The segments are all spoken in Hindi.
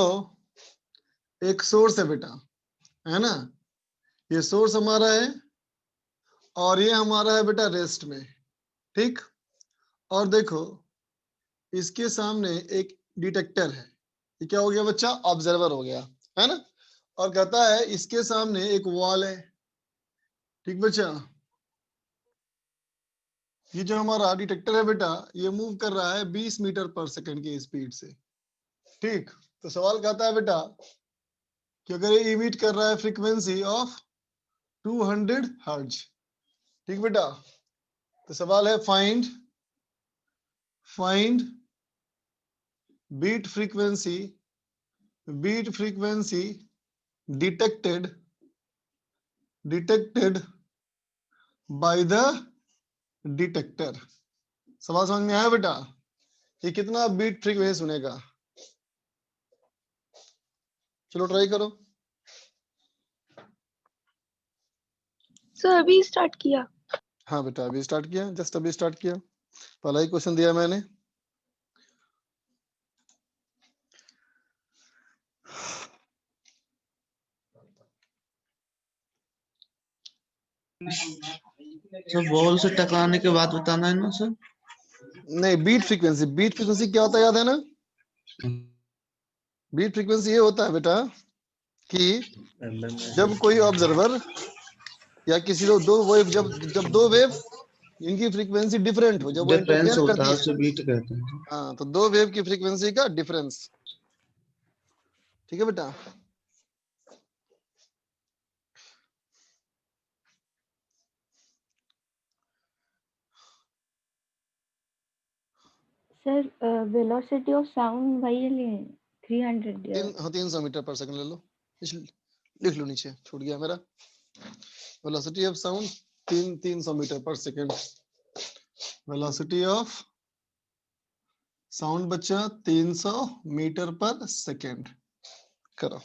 लो एक सोर्स है बेटा, है ना, ये सोर्स हमारा है और ये हमारा है बेटा रेस्ट में, ठीक। और देखो इसके सामने एक डिटेक्टर है, ये क्या हो गया बच्चा, ऑब्जर्वर हो गया, है ना। और कहता है इसके सामने एक वॉल है, ठीक बच्चा। ये जो हमारा डिटेक्टर है बेटा, ये मूव कर रहा है 20 मीटर पर सेकंड की स्पीड से, ठीक। तो सवाल कहता है बेटा कि अगर ये इमिट कर रहा है फ्रीक्वेंसी ऑफ 200 हर्ट्ज, ठीक बेटा। तो सवाल है find beat frequency detected by the detector. सवाल समझ में आया बेटा, ये कितना बीट फ्रीक्वेंसी सुनेगा। चलो ट्राई करो। सर अभी स्टार्ट किया। हाँ बेटा अभी स्टार्ट किया, जस्ट अभी स्टार्ट किया, पहला ही क्वेश्चन दिया मैंने। सर बॉल से टकराने के बाद बताना है ना सर। नहीं, बीट फ्रीक्वेंसी क्या होता है याद है ना। बीट फ्रीक्वेंसी ये होता है बेटा कि जब कोई ऑब्जर्वर या किसी दो वेव, जब दो वेव इनकी फ्रीक्वेंसी डिफरेंट हो, जब वो डिफरेंस इंटरफेयर होता करती है है, उसे बीट कहते हैं। हाँ, तो दो वेव की फ्रीक्वेंसी का डिफरेंस, ठीक है बेटा। सर वेलोसिटी ऑफ साउंड वही है 300। 300 मीटर पर सेकंड ले लो, लिख लो नीचे, छूट गया मेरा। वेलोसिटी ऑफ साउंड 300 मीटर पर सेकंड। वेलोसिटी ऑफ साउंड बच्चा 300 मीटर पर सेकंड। करो।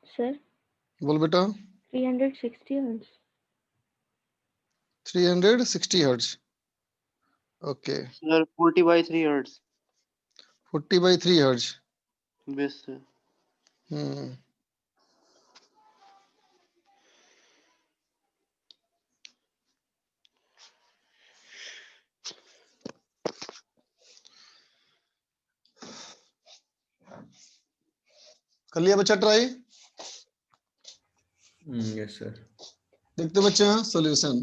सर बोल बेटा। 360 hertz. 360 hertz, okay. Sir 40/3 hertz. 40/3 hertz, base sir. कर लिया बच्चा ट्राई। Yes sir. देखते बच्चा सॉल्यूशन।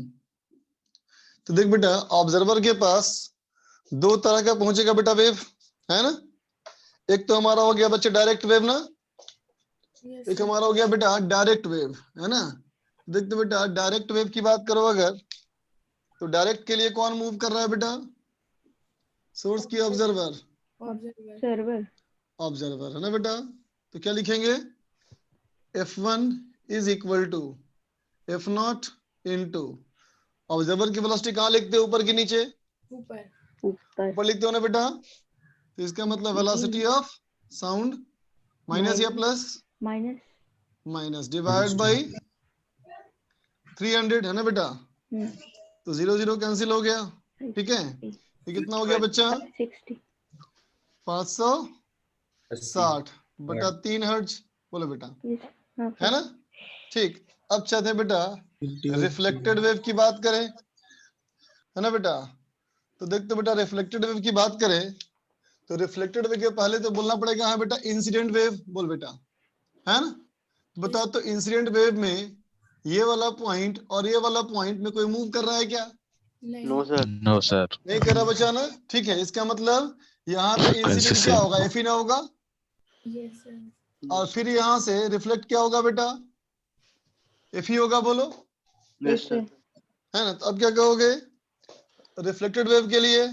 तो देख बेटा, ऑब्जर्वर के पास दो तरह का पहुंचेगा बेटा वेव, है ना। एक तो हमारा हो गया बच्चे डायरेक्ट वेव ना, एक हमारा हो गया बेटा डायरेक्ट वेव, है ना। देखते बेटा डायरेक्ट वेव की बात करो अगर, तो डायरेक्ट के लिए कौन मूव कर रहा है बेटा, सोर्स की ऑब्जर्वर, सर्वर ऑब्जर्वर, है ना बेटा। तो क्या लिखेंगे, F1 is equal to F0 into observer की वेलोसिटी कहाँ लिखते हैं, ऊपर के नीचे, ऊपर लिखते हो ना बेटा। तो इसका मतलब वेलोसिटी ऑफ साउंड माइनस या प्लस, माइनस डिवाइड बाई 300, है ना बेटा। तो 0 0 कैंसिल हो गया, ठीक है। ये कितना हो गया बच्चा, 560 बटा 3 हर्ट्ज, बोलो बेटा, है ना। ठीक, अब चाहते हैं बेटा रिफ्लेक्टेड वेव की बात करें, है ना बेटा। तो देखते बेटा रिफ्लेक्टेड वेव की बात करें, तो रिफ्लेक्टेड वेव के पहले तो बोलना पड़ेगा हाँ बेटा इंसिडेंट वेव, बोल बेटा, है ना। तो बताओ तो इंसिडेंट वेव में ये वाला पॉइंट और ये वाला पॉइंट में कोई मूव कर रहा है क्या, नो सर। No sir. नहीं कर रहा बच्चा ना, ठीक है। इसका मतलब यहाँ पे इंसिडेंट क्या होगा, एफ ही ना होगा, और फिर यहाँ से रिफ्लेक्ट क्या होगा बेटा, इफ ही होगा बोलो, Yes, sir. है ना। तो अब क्या कहोगे रिफ्लेक्टेड वेव के लिए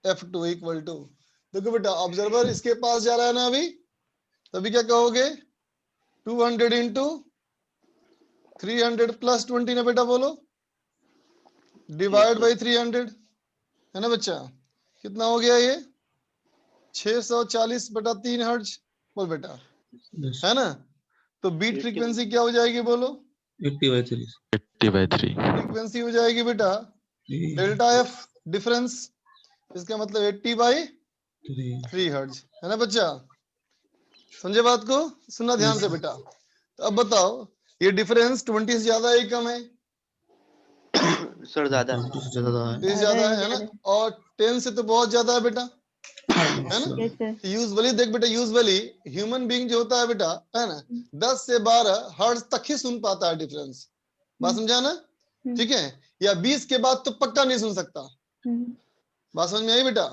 F2 इक्वल टू, देखो बेटा ऑब्जर्वर इसके पास जा रहा है ना अभी, तभी क्या कहोगे 200 इंटू 300 प्लस 20 ना बेटा बोलो, डिवाइड बाई 300, है ना बच्चा। कितना हो गया ये 640 बटा 3 हर्ट्ज, बोल बेटा, Yes. है ना। तो बीट फ्रीक्वेंसी क्या हो जाएगी बोलो, 80/3. 80/3। फ्रीक्वेंसी हो जाएगी बेटा डेल्टा एफ डिफरेंस, इसका मतलब 80/3 हर्ट्ज, है ना बच्चा। समझे बात को, सुनना ध्यान से बेटा। तो अब बताओ ये डिफरेंस 20 से ज्यादा है कम है, सर ज्यादा 20 से ज्यादा है. 20 ज्यादा है ना, और 10 से तो बहुत ज्यादा है बेटा, है ना। Yes sir. यूजुअली देख बेटा, यूजुअली ह्यूमन बीइंग जो होता है बेटा, है ना, 10 से 12 हर्ट्ज तक ही सुन पाता है डिफरेंस, बात समझा ना, ठीक है। या 20 के बाद तो पक्का नहीं सुन सकता, बात समझ में आई बेटा,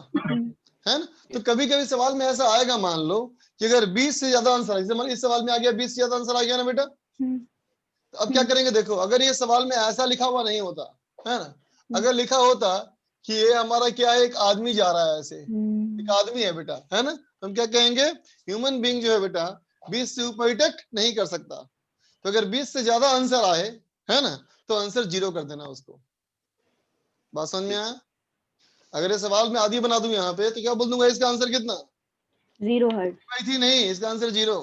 है ना। तो कभी कभी सवाल में ऐसा आएगा, मान लो कि अगर 20 से ज्यादा आंसर आ, जैसे मान लो इस सवाल में आ गया 20 से ज्यादा आंसर आ गया ना बेटा, तो अब क्या करेंगे देखो, अगर ये सवाल में ऐसा लिखा हुआ नहीं होता, है ना, अगर लिखा होता कि ये हमारा क्या है, एक आदमी जा रहा है ऐसे, एक आदमी है बेटा, है ना, तो हम क्या कहेंगे ह्यूमन बीइंग जो है बेटा 20 से ऊपर डिटेक्ट नहीं कर सकता। तो अगर 20 से ज्यादा आंसर आए, है ना, तो आंसर 0 कर देना उसको, बात समझ में आया। अगर ये सवाल में आधी बना दूं यहाँ पे, तो क्या बोल दूंगा इसका आंसर कितना 0 हर्ट्ज। थी, नहीं इसका आंसर 0,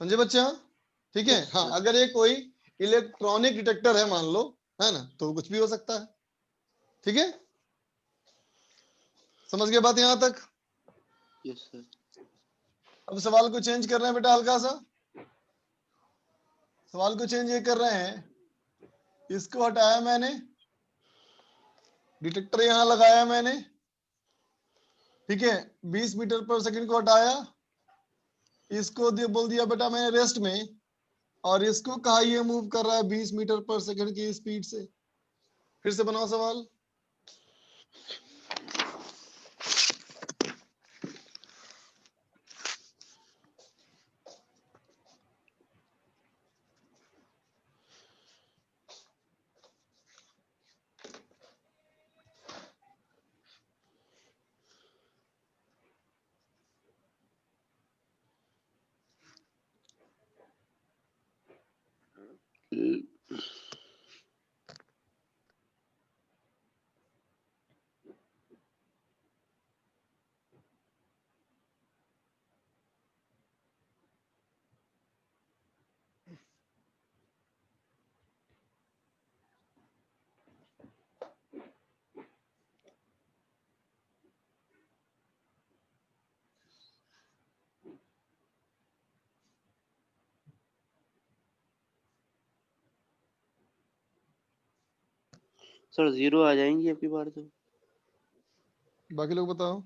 समझे बच्चा, ठीक है। हाँ अगर ये कोई इलेक्ट्रॉनिक डिटेक्टर है मान लो, है ना, तो कुछ भी हो सकता है, ठीक है। समझ गए बात यहां तक। Yes sir. अब सवाल को चेंज कर रहे हैं बेटा, हल्का सा सवाल को चेंज ये कर रहे हैं, इसको हटाया मैंने, डिटेक्टर यहां लगाया मैंने, ठीक है, 20 मीटर पर सेकंड को हटाया, इसको बोल दिया बेटा मैंने रेस्ट में, और इसको कहा ये मूव कर रहा है 20 मीटर पर सेकंड की स्पीड से। फिर से बनाओ सवाल। सर 0 आ जाएंगी आपकी बार तो। बाकी लोग बताओ।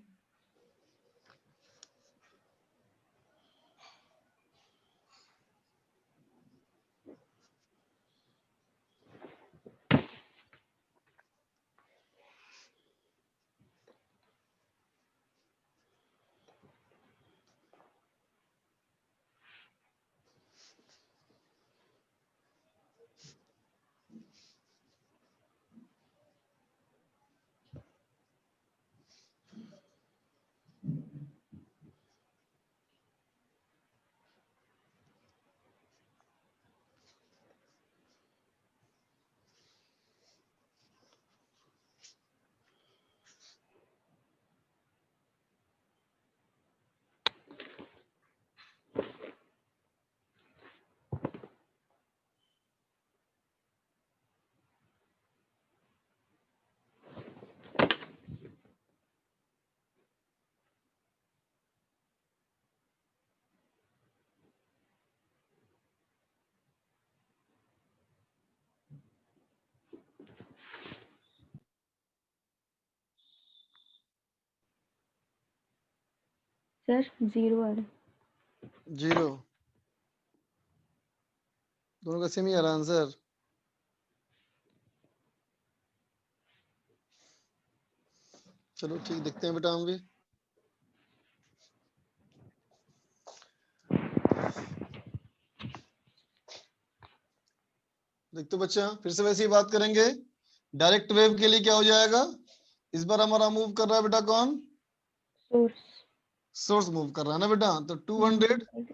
सर 0 आ रहा। 0 दोनों का सेम ही आ रहा आंसर। चलो ठीक, देखते हैं बेटा हम भी। देख तो बच्चा, फिर से वैसे ही बात करेंगे। डायरेक्ट वेव के लिए क्या हो जाएगा, इस बार हमारा मूव कर रहा है बेटा कौन, सोर्स। सोर्स मूव कर रहा है ना बेटा। तो 200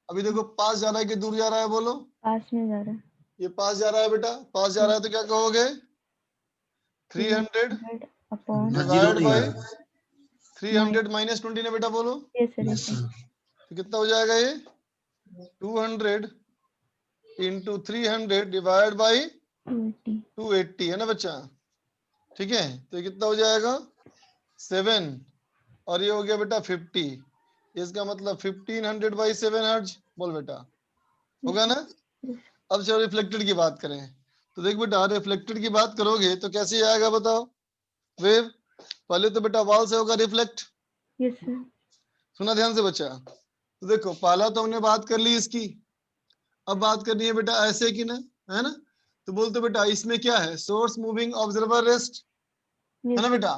अभी देखो पास जा रहा है कि दूर जा रहा है, बोलो। पास में जा रहा है। ये पास जा रहा है बेटा, पास जा रहा है तो क्या कहोगे, 300 अपॉन। जीरो डिवाइड नहीं आ बाई रहा। 300 माइनस 20 ना बेटा, बोलो। Yes sir, yes sir. तो कितना हो जाएगा ये, 200 इंटू 300 डिवाइड बाई 280 है ना बच्चा। ठीक है, तो ये कितना हो जाएगा 7, और ये हो गया बेटा 50। इसका मतलब 1500 बाई 7 हर्ट्ज, बोल बेटा, होगा ना। अब चलो रिफ्लेक्टेड की बात करें। तो देख बेटा, रिफ्लेक्टेड की बात करोगे तो कैसे आएगा बताओ वेव। पहले तो बेटा वॉल से होगा रिफ्लेक्ट, यस सर। सुना ध्यान से बच्चा। तो देखो पहला तो हमने बात कर ली इसकी, अब बात करनी है बेटा ऐसे की ना, है ना। तो बोलते बेटा इसमें क्या है, सोर्स मूविंग ऑब्जर्वर रेस्ट, है ना बेटा।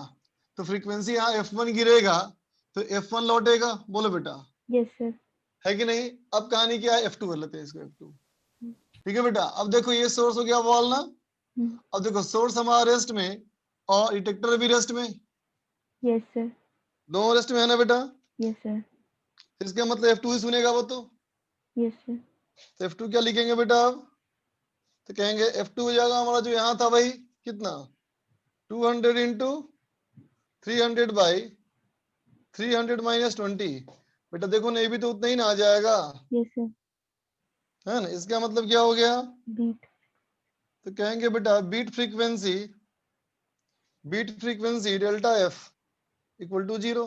तो फ्रीक्वेंसी यहाँ F1 गिरेगा तो F1 लौटेगा, बोलो बेटा, यस सर। है कि नहीं। अब कहानी क्या है, F2 कर लेते हैं इसको, F2। ठीक है बेटा, अब देखो ये सोर्स हो गया वॉल ना। अब देखो सोर्स हमारा रेस्ट में और डिटेक्टर भी रेस्ट में, यस सर। दोनों रेस्ट में है ना बेटा। Yes sir. इसका मतलब F2 ही सुनेगा वो तो। Yes sir. तो F2 क्या लिखेंगे बेटा अब, तो कहेंगे F2 हो जाएगा हमारा जो यहाँ था भाई, कितना 200 इंटू 300 बाई 300 माइनस 20। बेटा देखो ना, ये भी तो उतना ही ना आ जाएगा, यस सर। है ना। इसका मतलब क्या हो गया, बीट। तो कहेंगे बेटा beat frequency delta F equal to 0,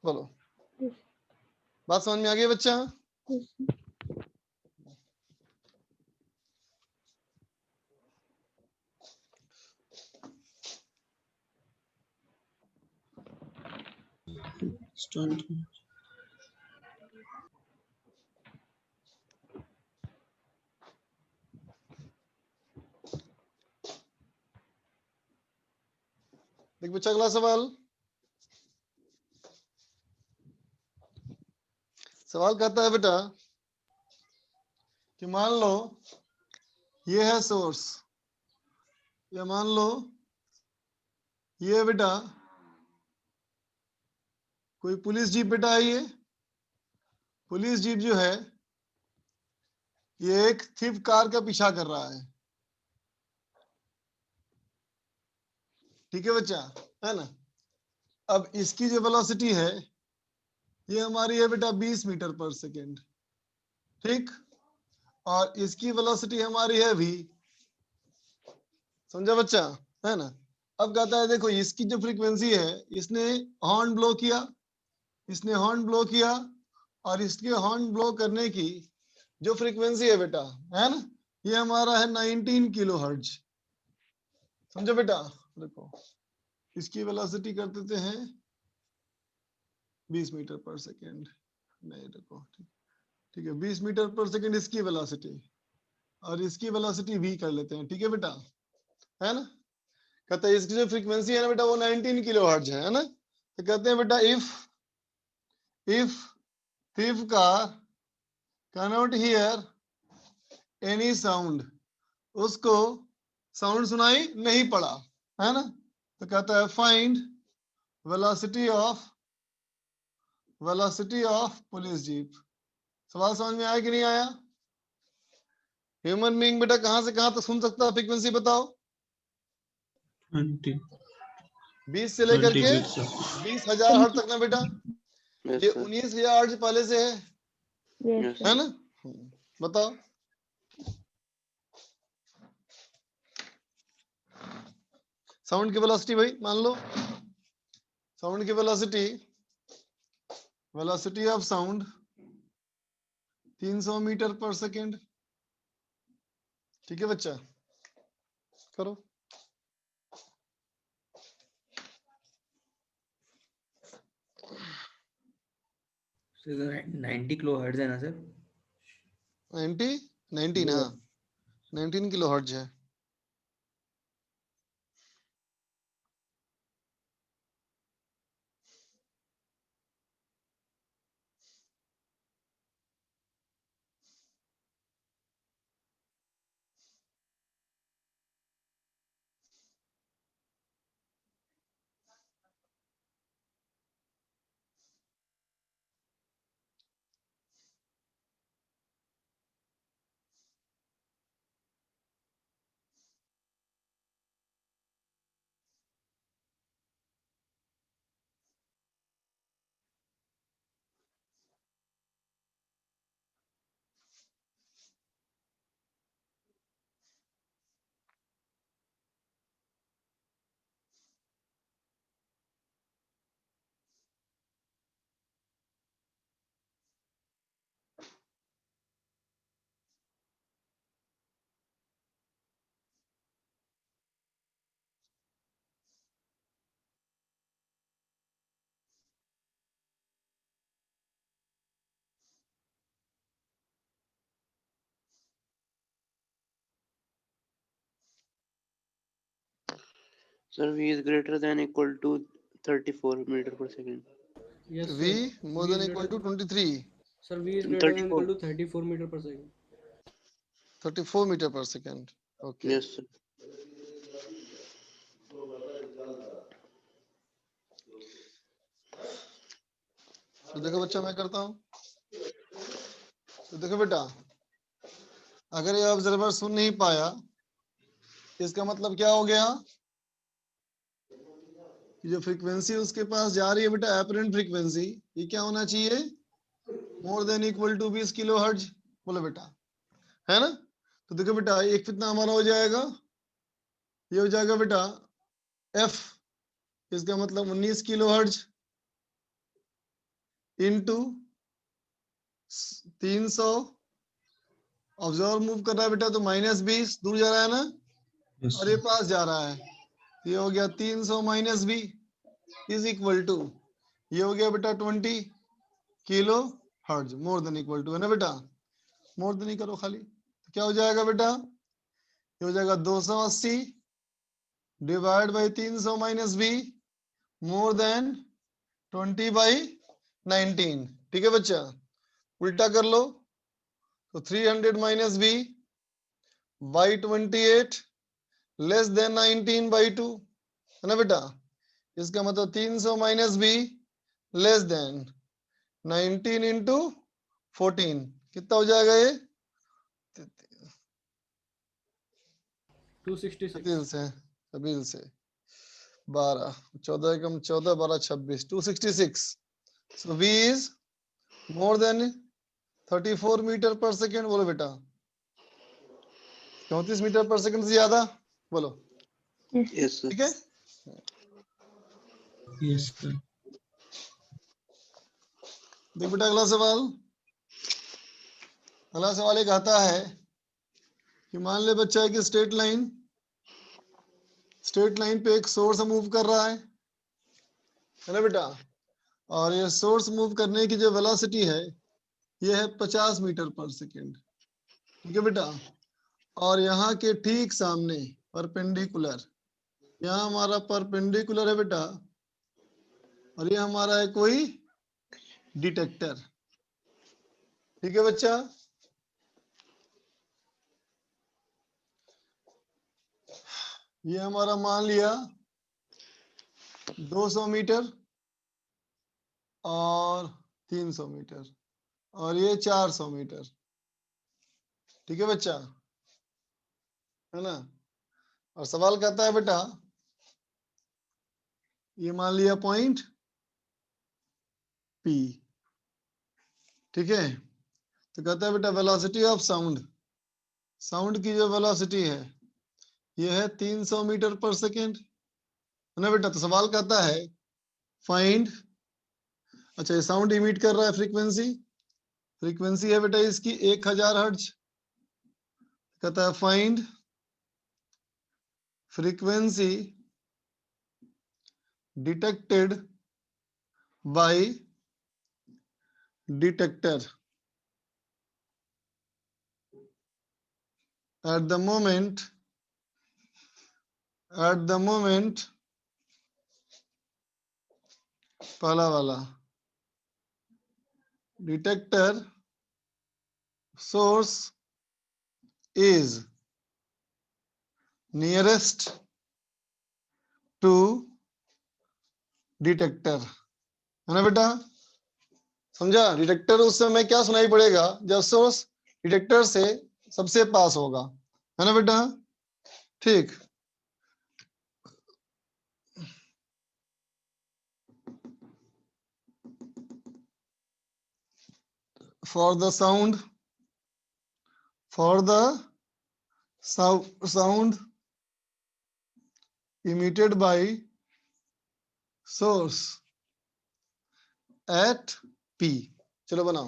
बोलो। यस। बात समझ में आ गई बच्चा। यस। देख बच्चा अगला सवाल, सवाल कहता है बेटा कि मान लो ये है सोर्स, या मान लो ये बेटा कोई पुलिस जीप बेटा है, ये पुलिस जीप जो है ये एक थिफ कार का पीछा कर रहा है। ठीक है बच्चा, है ना। अब इसकी जो वेलोसिटी है ये हमारी है बेटा 20 मीटर पर सेकेंड, ठीक। और इसकी वेलोसिटी हमारी है v, समझा बच्चा, है ना। अब कहता है देखो इसकी जो फ्रीक्वेंसी है, इसने हॉर्न ब्लो किया, इसने हॉर्न ब्लो किया, और इसके हॉर्न ब्लो करने की जो फ्रीक्वेंसी है बेटा, है ना, ये हमारा है 19 किलो हर्ट्ज, समझो बेटा। देखो इसकी वेलोसिटी कर देते हैं 20 मीटर पर सेकेंड, नहीं देखो ठीक है 20 मीटर पर सेकेंड इसकी वेलोसिटी, और इसकी वेलोसिटी v कर लेते हैं, ठीक है बेटा, है ना। कहते हैं इसकी जो फ्रीक्वेंसी है ना बेटा वो 19 किलो हर्ट्ज है ना। तो कहते हैं बेटा if thief car cannot hear any sound, उसको साउंड सुनाई नहीं पड़ा, है ना। तो कहता है find velocity of police jeep. सवाल समझ में आया कि नहीं आया। ह्यूमन बीइंग बेटा कहां से कहां तक सुन सकता है, फ्रीक्वेंसी बताओ। 20 20 से लेकर के 20,000 हर्ट्ज तक ना बेटा। यस ये सर। 19,000 हर्ट्ज पहले से है, यस है सर। ना। बताओ साउंड की वेलोसिटी भाई, मान लो साउंड की velocity of sound 300 metre per second. ठीक है बच्चा, करो। सर 90 किलो हर्ट्ज है ना सर। 19 हाँ 19 किलो हर्ट्ज है। Sir, V is greater than equal to 34 meter per second. Yes, V sir. more V than is equal greater. to 23, Sir, V is greater than 34. equal to 34 meter per second. 34 meter per second. Okay. Yes, sir. तो देखो बच्चा मैं करता हूँ। तो देखो बेटा, अगर ये ऑब्जर्वर सुन नहीं पाया, इसका मतलब क्या हो गया कि जो फ्रीक्वेंसी उसके पास जा रही है बेटा, एपरेंट फ्रीक्वेंसी, ये क्या होना चाहिए, more than equal to 20 kilo hertz. बोलो बेटा, है ना? तो देखो बेटा, एक कितना हमारा हो जाएगा, ये हो जाएगा बेटा एफ, इसका मतलब 19 kilo hertz into 300, observer move कर रहा है बेटा, तो -20 दूर जा रहा है ना, Yes, और ये sir. पास जा रहा है, ये हो गया 300 minus B is equal to, ये हो गया बेटा 20 kilo hertz, more than equal to, है ना बेटा? मोर देन ही करो खाली, तो क्या हो जाएगा बेटा, ये हो जाएगा 280 divide by 300 minus B more than 20/19। ठीक है बच्चा, उल्टा कर लो, तो 300 minus B by 28 less than 19/2, है ना बेटा? इसका मतलब 300 minus B less than 19 into 14, कितना हो जाएगा ये? 266. दिल से, सबील से 12, 14 कम 14, 12, 26, 266। So v is more than 34 metre per second. बोलो बेटा, 34 मीटर पर सेकेंड से ज्यादा, बोलो। Yes, sir. Yes, sir. ठीक है, Yes, sir. देख बेटा अगला सवाल। अगला सवाल एक आता है कि मान ले बच्चा है कि स्ट्रेट लाइन पे एक सोर्स मूव कर रहा है ना बेटा? और ये सोर्स मूव करने की जो वेलोसिटी है ये है 50 मीटर पर सेकेंड। ठीक है बेटा, और यहाँ के ठीक सामने परपेंडिकुलर, यहाँ हमारा परपेंडिकुलर है बेटा, और ये हमारा है कोई डिटेक्टर। ठीक है बच्चा, ये हमारा मान लिया 200 मीटर और 300 मीटर, और ये 400 मीटर। ठीक है बच्चा, है ना? और सवाल कहता है बेटा, ये मान लिया पॉइंट P। ठीक है, तो कहता है बेटा वेलोसिटी ऑफ साउंड, साउंड की जो वेलोसिटी है ये है 300 मीटर पर सेकेंड, है ना बेटा? तो सवाल कहता है फाइंड, अच्छा ये साउंड इमिट कर रहा है, फ्रीक्वेंसी है बेटा इसकी 1000 हर्ट्ज। कहता है find frequency detected by detector at the moment पहला वाला detector source is nearest to detector, है ना बेटा? समझा? डिटेक्टर उस समय क्या सुनाई पड़ेगा जब सोर्स डिटेक्टर से सबसे पास होगा, है ना बेटा? ठीक, for the sound emitted by source at P। चलो बनाओ।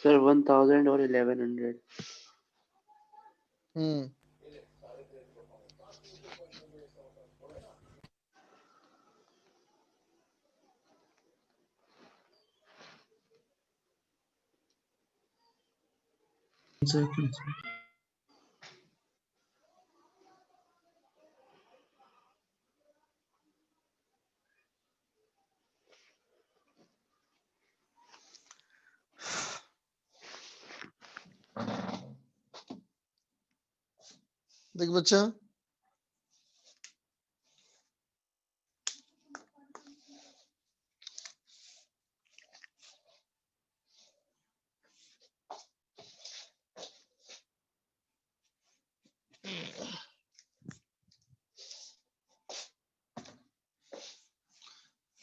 सर 1000 और 1100। Hmm second. देख बच्चा,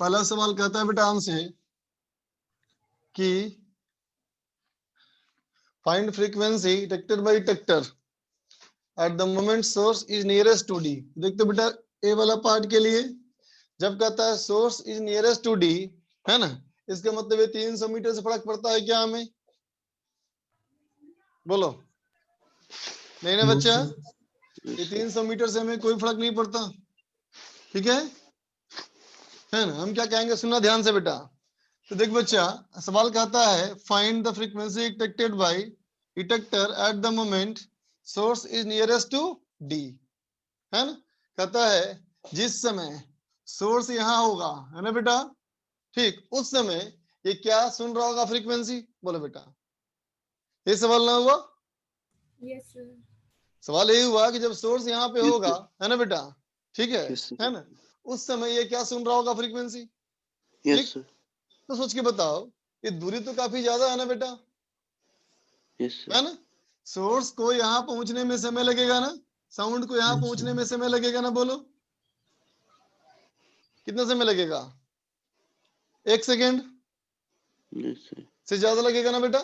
पहला सवाल कहता है बेटा हमसे कि find frequency detected by detector at the moment source is nearest to D. देखते बेटा ए वाला पार्ट के लिए जब कहता है source is nearest to D, है ना, इसका मतलब ये 300 मीटर से फर्क पड़ता है क्या हमें? बोलो। नहीं ना बच्चा, ये 300 मीटर से हमें कोई फर्क नहीं पड़ता, ठीक है ना। हम क्या कहेंगे, सुनना ध्यान से बेटा। तो देख बच्चा, सवाल कहता है find the frequency detected by detector at the moment source is nearest to D, है ना। कहता है जिस समय सोर्स यहाँ होगा, है ना बेटा, ठीक, उस समय ये क्या सुन रहा होगा फ्रीक्वेंसी? बोलो बेटा, ये सवाल ना हुआ? Yes sir. सवाल यही हुआ कि जब सोर्स यहाँ पे Yes, होगा, sir. है ना बेटा, ठीक Yes, sir. है ना, उस समय ये क्या सुन रहा होगा फ्रीक्वेंसी? Yes, ठीक? sir. तो सोच के बताओ, ये दूरी तो काफी ज्यादा है ना बेटा, Yes, sir. है ना। सोर्स को यहाँ पहुंचने में समय लगेगा ना, साउंड को यहाँ Yes, पहुंचने sir. में समय लगेगा ना। बोलो कितना समय लगेगा? 1 सेकेंड Yes, sir. से ज्यादा लगेगा ना बेटा,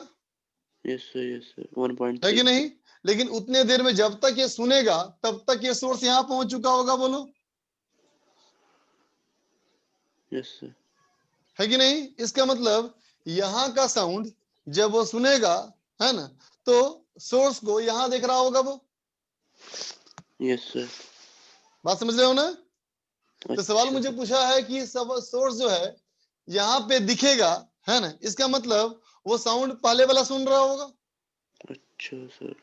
Yes, sir. Yes, sir. 1.6. है कि नहीं? लेकिन उतने देर में जब तक ये सुनेगा तब तक ये सोर्स यहाँ पहुंच चुका होगा। बोलो Yes, sir. है कि नहीं? इसका मतलब यहाँ का साउंड जब वो सुनेगा, है ना, तो सोर्स को यहाँ देख रहा होगा वो। Yes, sir. बात समझ रहे हो ना? तो सवाल अच्छा मुझे सर। पूछा है कि सब सोर्स जो है यहाँ पे दिखेगा, है ना, इसका मतलब वो साउंड पहले वाला सुन रहा होगा। अच्छा सर,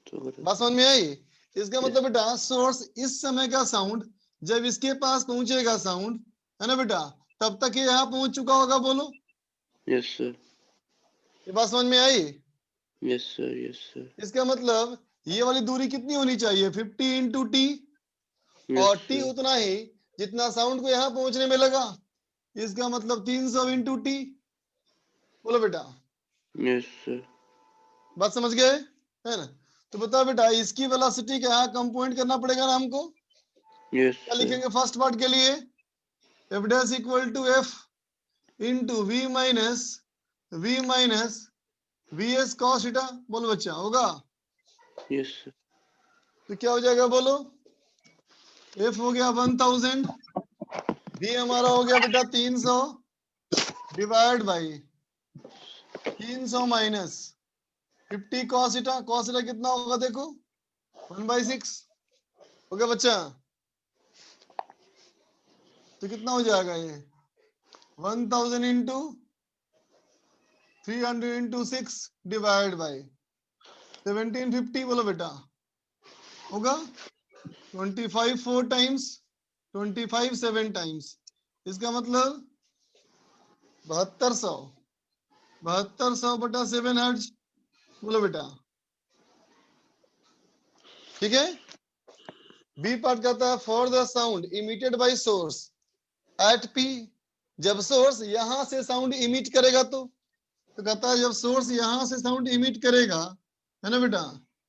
तो बात समझ में आई? इसका Yes. मतलब बेटा सोर्स इस समय का साउंड जब इसके पास पहुंचेगा साउंड, है ना बेटा, तब तक ये यहाँ पहुंच चुका होगा। बोलो Yes, sir. ये बात समझ में आई? Yes, sir. Yes, sir. इसका मतलब ये वाली दूरी कितनी होनी चाहिए? 50 इंटू टी, Yes, और टी sir. उतना ही जितना साउंड को यहाँ पहुंचने में लगा। इसका मतलब 300 इंटू टी। बोलो बेटा, Yes, sir. बात समझ गए, है ना। तो बताओ बेटा, इसकी वेलोसिटी का यहाँ कम पॉइंट करना पड़ेगा ना हमको। Yes, क्या sir. लिखेंगे फर्स्ट पार्ट के लिए? F dash equal to F into V minus V S cos theta. बोलो बच्चा, होगा? Yes, sir. तो क्या हो जाएगा? बोलो, एफ हो गया 1000, वी हमारा हो गया बेटा 300 divide by 300 minus 50 cos theta. Cos theta कितना होगा देखो, 1/6 हो गया बच्चा। तो कितना हो जाएगा ये? 1000 इंटू 300 इंटू 6 डिवाइड बाई 1750। बोलो बेटा, होगा? 25 4 टाइम्स 25 7 टाइम्स, इसका मतलब 7200 बटा 7 हर्ट्ज। बोलो बेटा, ठीक है। बी पार्ट कहता है for the sound emitted by source at P. जब सोर्स यहां से साउंड इमिट करेगा तो कहता है जब सोर्स यहां से साउंड इमिट करेगा, है ना बेटा,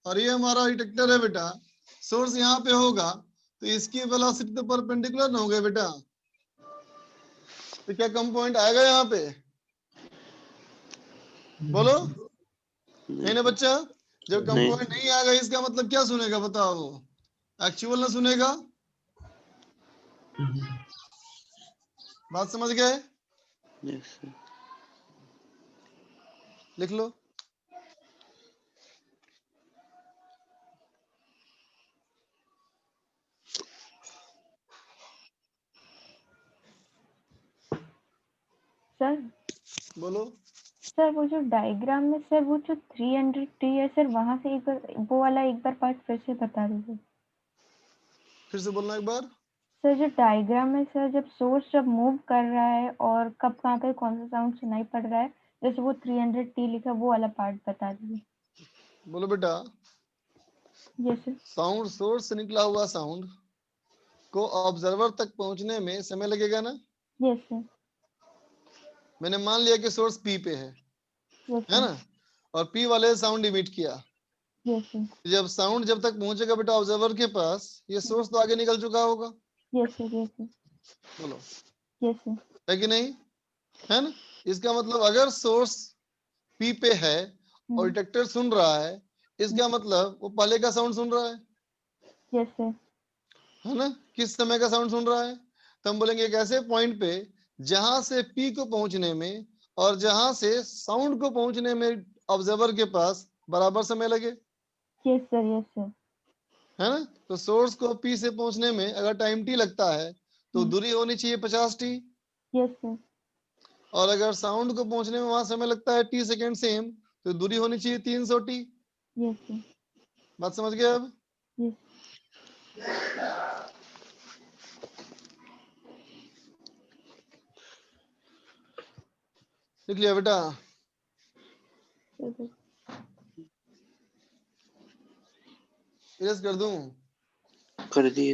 और ये हमारा डिटेक्टर है बेटा, सोर्स यहाँ पे होगा तो इसकी वेलोसिटी तो परपेंडिकुलर ना हो गया बेटा। तो क्या कम पॉइंट आएगा यहाँ पे? बोलो नहीं ना बच्चा। जब कम नहीं। पॉइंट नहीं आएगा इसका मतलब क्या सुनेगा बताओ? वो एक्चुअल ना सुनेगा। बात समझ गए? Yes, sir. लिख लो। सर बोलो। सर वो जो डायग्राम में सर वो जो 300T है सर, वहां से एक बार वो वाला एक बार पार्ट फिर से बता दीजिए। फिर से बोलना एक बार। सर जो डायग्राम है सर, जब सोर्स जब मूव कर रहा है और कब कहाँ पे कौन सा साउंड सुनाई पड़ रहा है, जैसे वो 300T लिखा, वो वाला पार्ट बता दीजिए। बोलो बेटा। Yes sir. साउंड सोर्स से निकला हुआ साउंड को ऑब्जर्वर तक पहुंचने में समय लगेगा ना। Yes sir. मैंने मान लिया कि सोर्स पी पे है यस है सर। ना, और पी वाले साउंड इमिट किया। Yes sir. जब साउंड जब तक पहुंचेगा बेटा ऑब्जर्वर के पास, ये सोर्स तो आगे निकल चुका होगा। Yes sir. Yes sir. बोलो, यस सर। है कि नहीं, है ना। इसका मतलब अगर सोर्स पी पे है और डिटेक्टर सुन रहा है, इसका मतलब वो पहले का साउंड सुन रहा यस सर। है ना। किस समय का साउंड सुन रहा है, तो हम बोलेंगे एक ऐसे पॉइंट पे जहां से पी को पहुंचने में और जहां से साउंड को पहुंचने में ऑब्जर्वर के पास बराबर समय लगे, यस सर। Yes sir. है ना। तो सोर्स को पी से पहुंचने में अगर टाइम टी लगता है तो दूरी होनी चाहिए 50T, यस सर। और अगर साउंड को पहुंचने में वहां समय लगता है T सेकेंड सेम, तो दूरी होनी चाहिए 300T। Yes sir. बात समझ गए अब। यस। लिख लिया बेटा। इरेज कर दूं। कर दिए।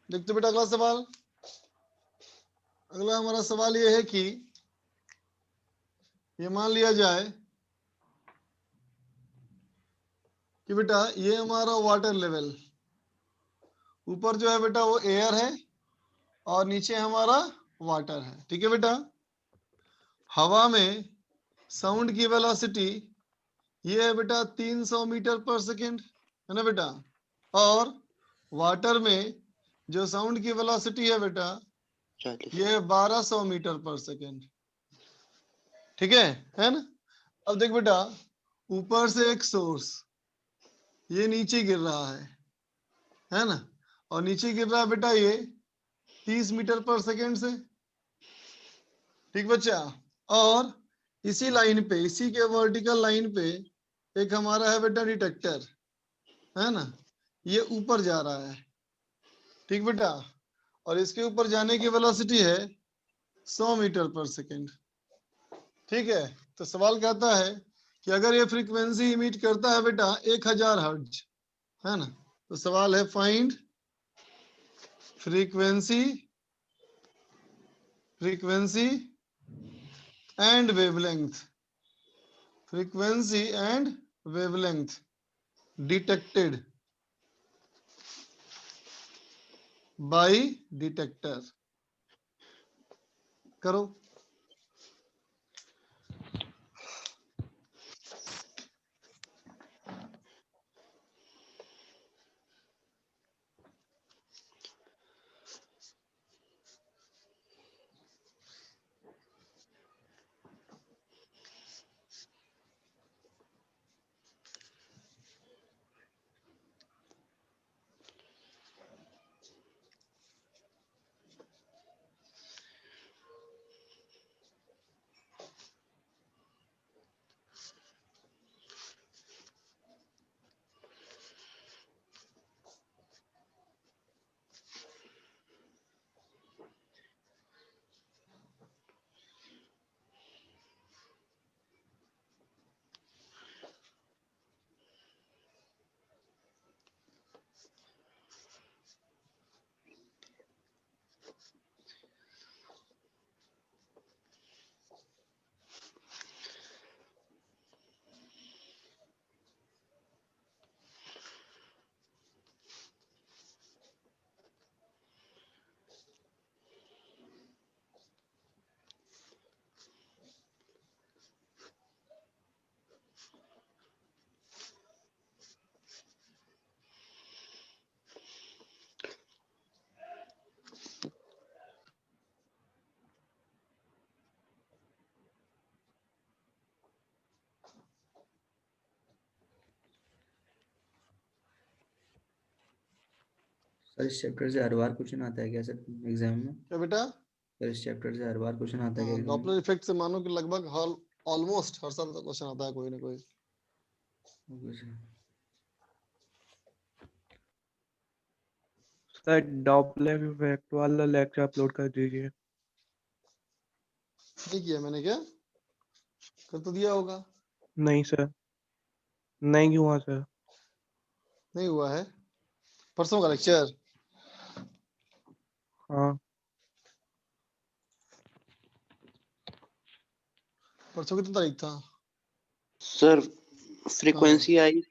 देखते बेटा अगला सवाल। अगला हमारा सवाल ये है कि ये मान लिया जाए कि बेटा ये हमारा वाटर लेवल, ऊपर जो है बेटा वो एयर है और नीचे हमारा वाटर है, ठीक है बेटा। हवा में साउंड की वेलोसिटी ये है बेटा 300 मीटर पर सेकेंड, है ना बेटा। और वाटर में जो साउंड की वेलोसिटी है बेटा 40। ये 1200 मीटर पर सेकेंड, ठीक है ना। अब देख बेटा, ऊपर से एक सोर्स ये नीचे गिर रहा है ना, और नीचे गिर रहा है बेटा ये 30 मीटर पर सेकेंड से, ठीक बच्चा। और इसी लाइन पे, इसी के वर्टिकल लाइन पे एक हमारा है बेटा डिटेक्टर, है ना, ये ऊपर जा रहा है, ठीक बेटा। और इसके ऊपर जाने की वेलोसिटी है 100 मीटर पर सेकेंड, ठीक है। तो सवाल कहता है कि अगर ये फ्रीक्वेंसी इमिट करता है बेटा 1000 हर्ट्ज, है ना, तो सवाल है find frequency and wavelength, frequency and wavelength detected by detector. करो। सर इस चैप्टर से हर बार क्वेश्चन आता है क्या सर एग्जाम में? क्या बेटा? सर इस चैप्टर से हर बार क्वेश्चन आता है क्या हाँ, एग्जाम में? डॉपलर इफेक्ट से मानो कि लगभग हर ऑलमोस्ट हर साल क्वेश्चन आता है कोई ना कोई। Okay sir. Sir Doppler effect वाला लेक्चर अपलोड कर दीजिए। नहीं किया मैंने, क्या कर तो दिया होगा। नहीं सर, नहीं हुआ सर। नहीं हुआ है? परसों का लेक्चर? हाँ परसों कितनी तारीख था? सर फ्रीक्वेंसी आई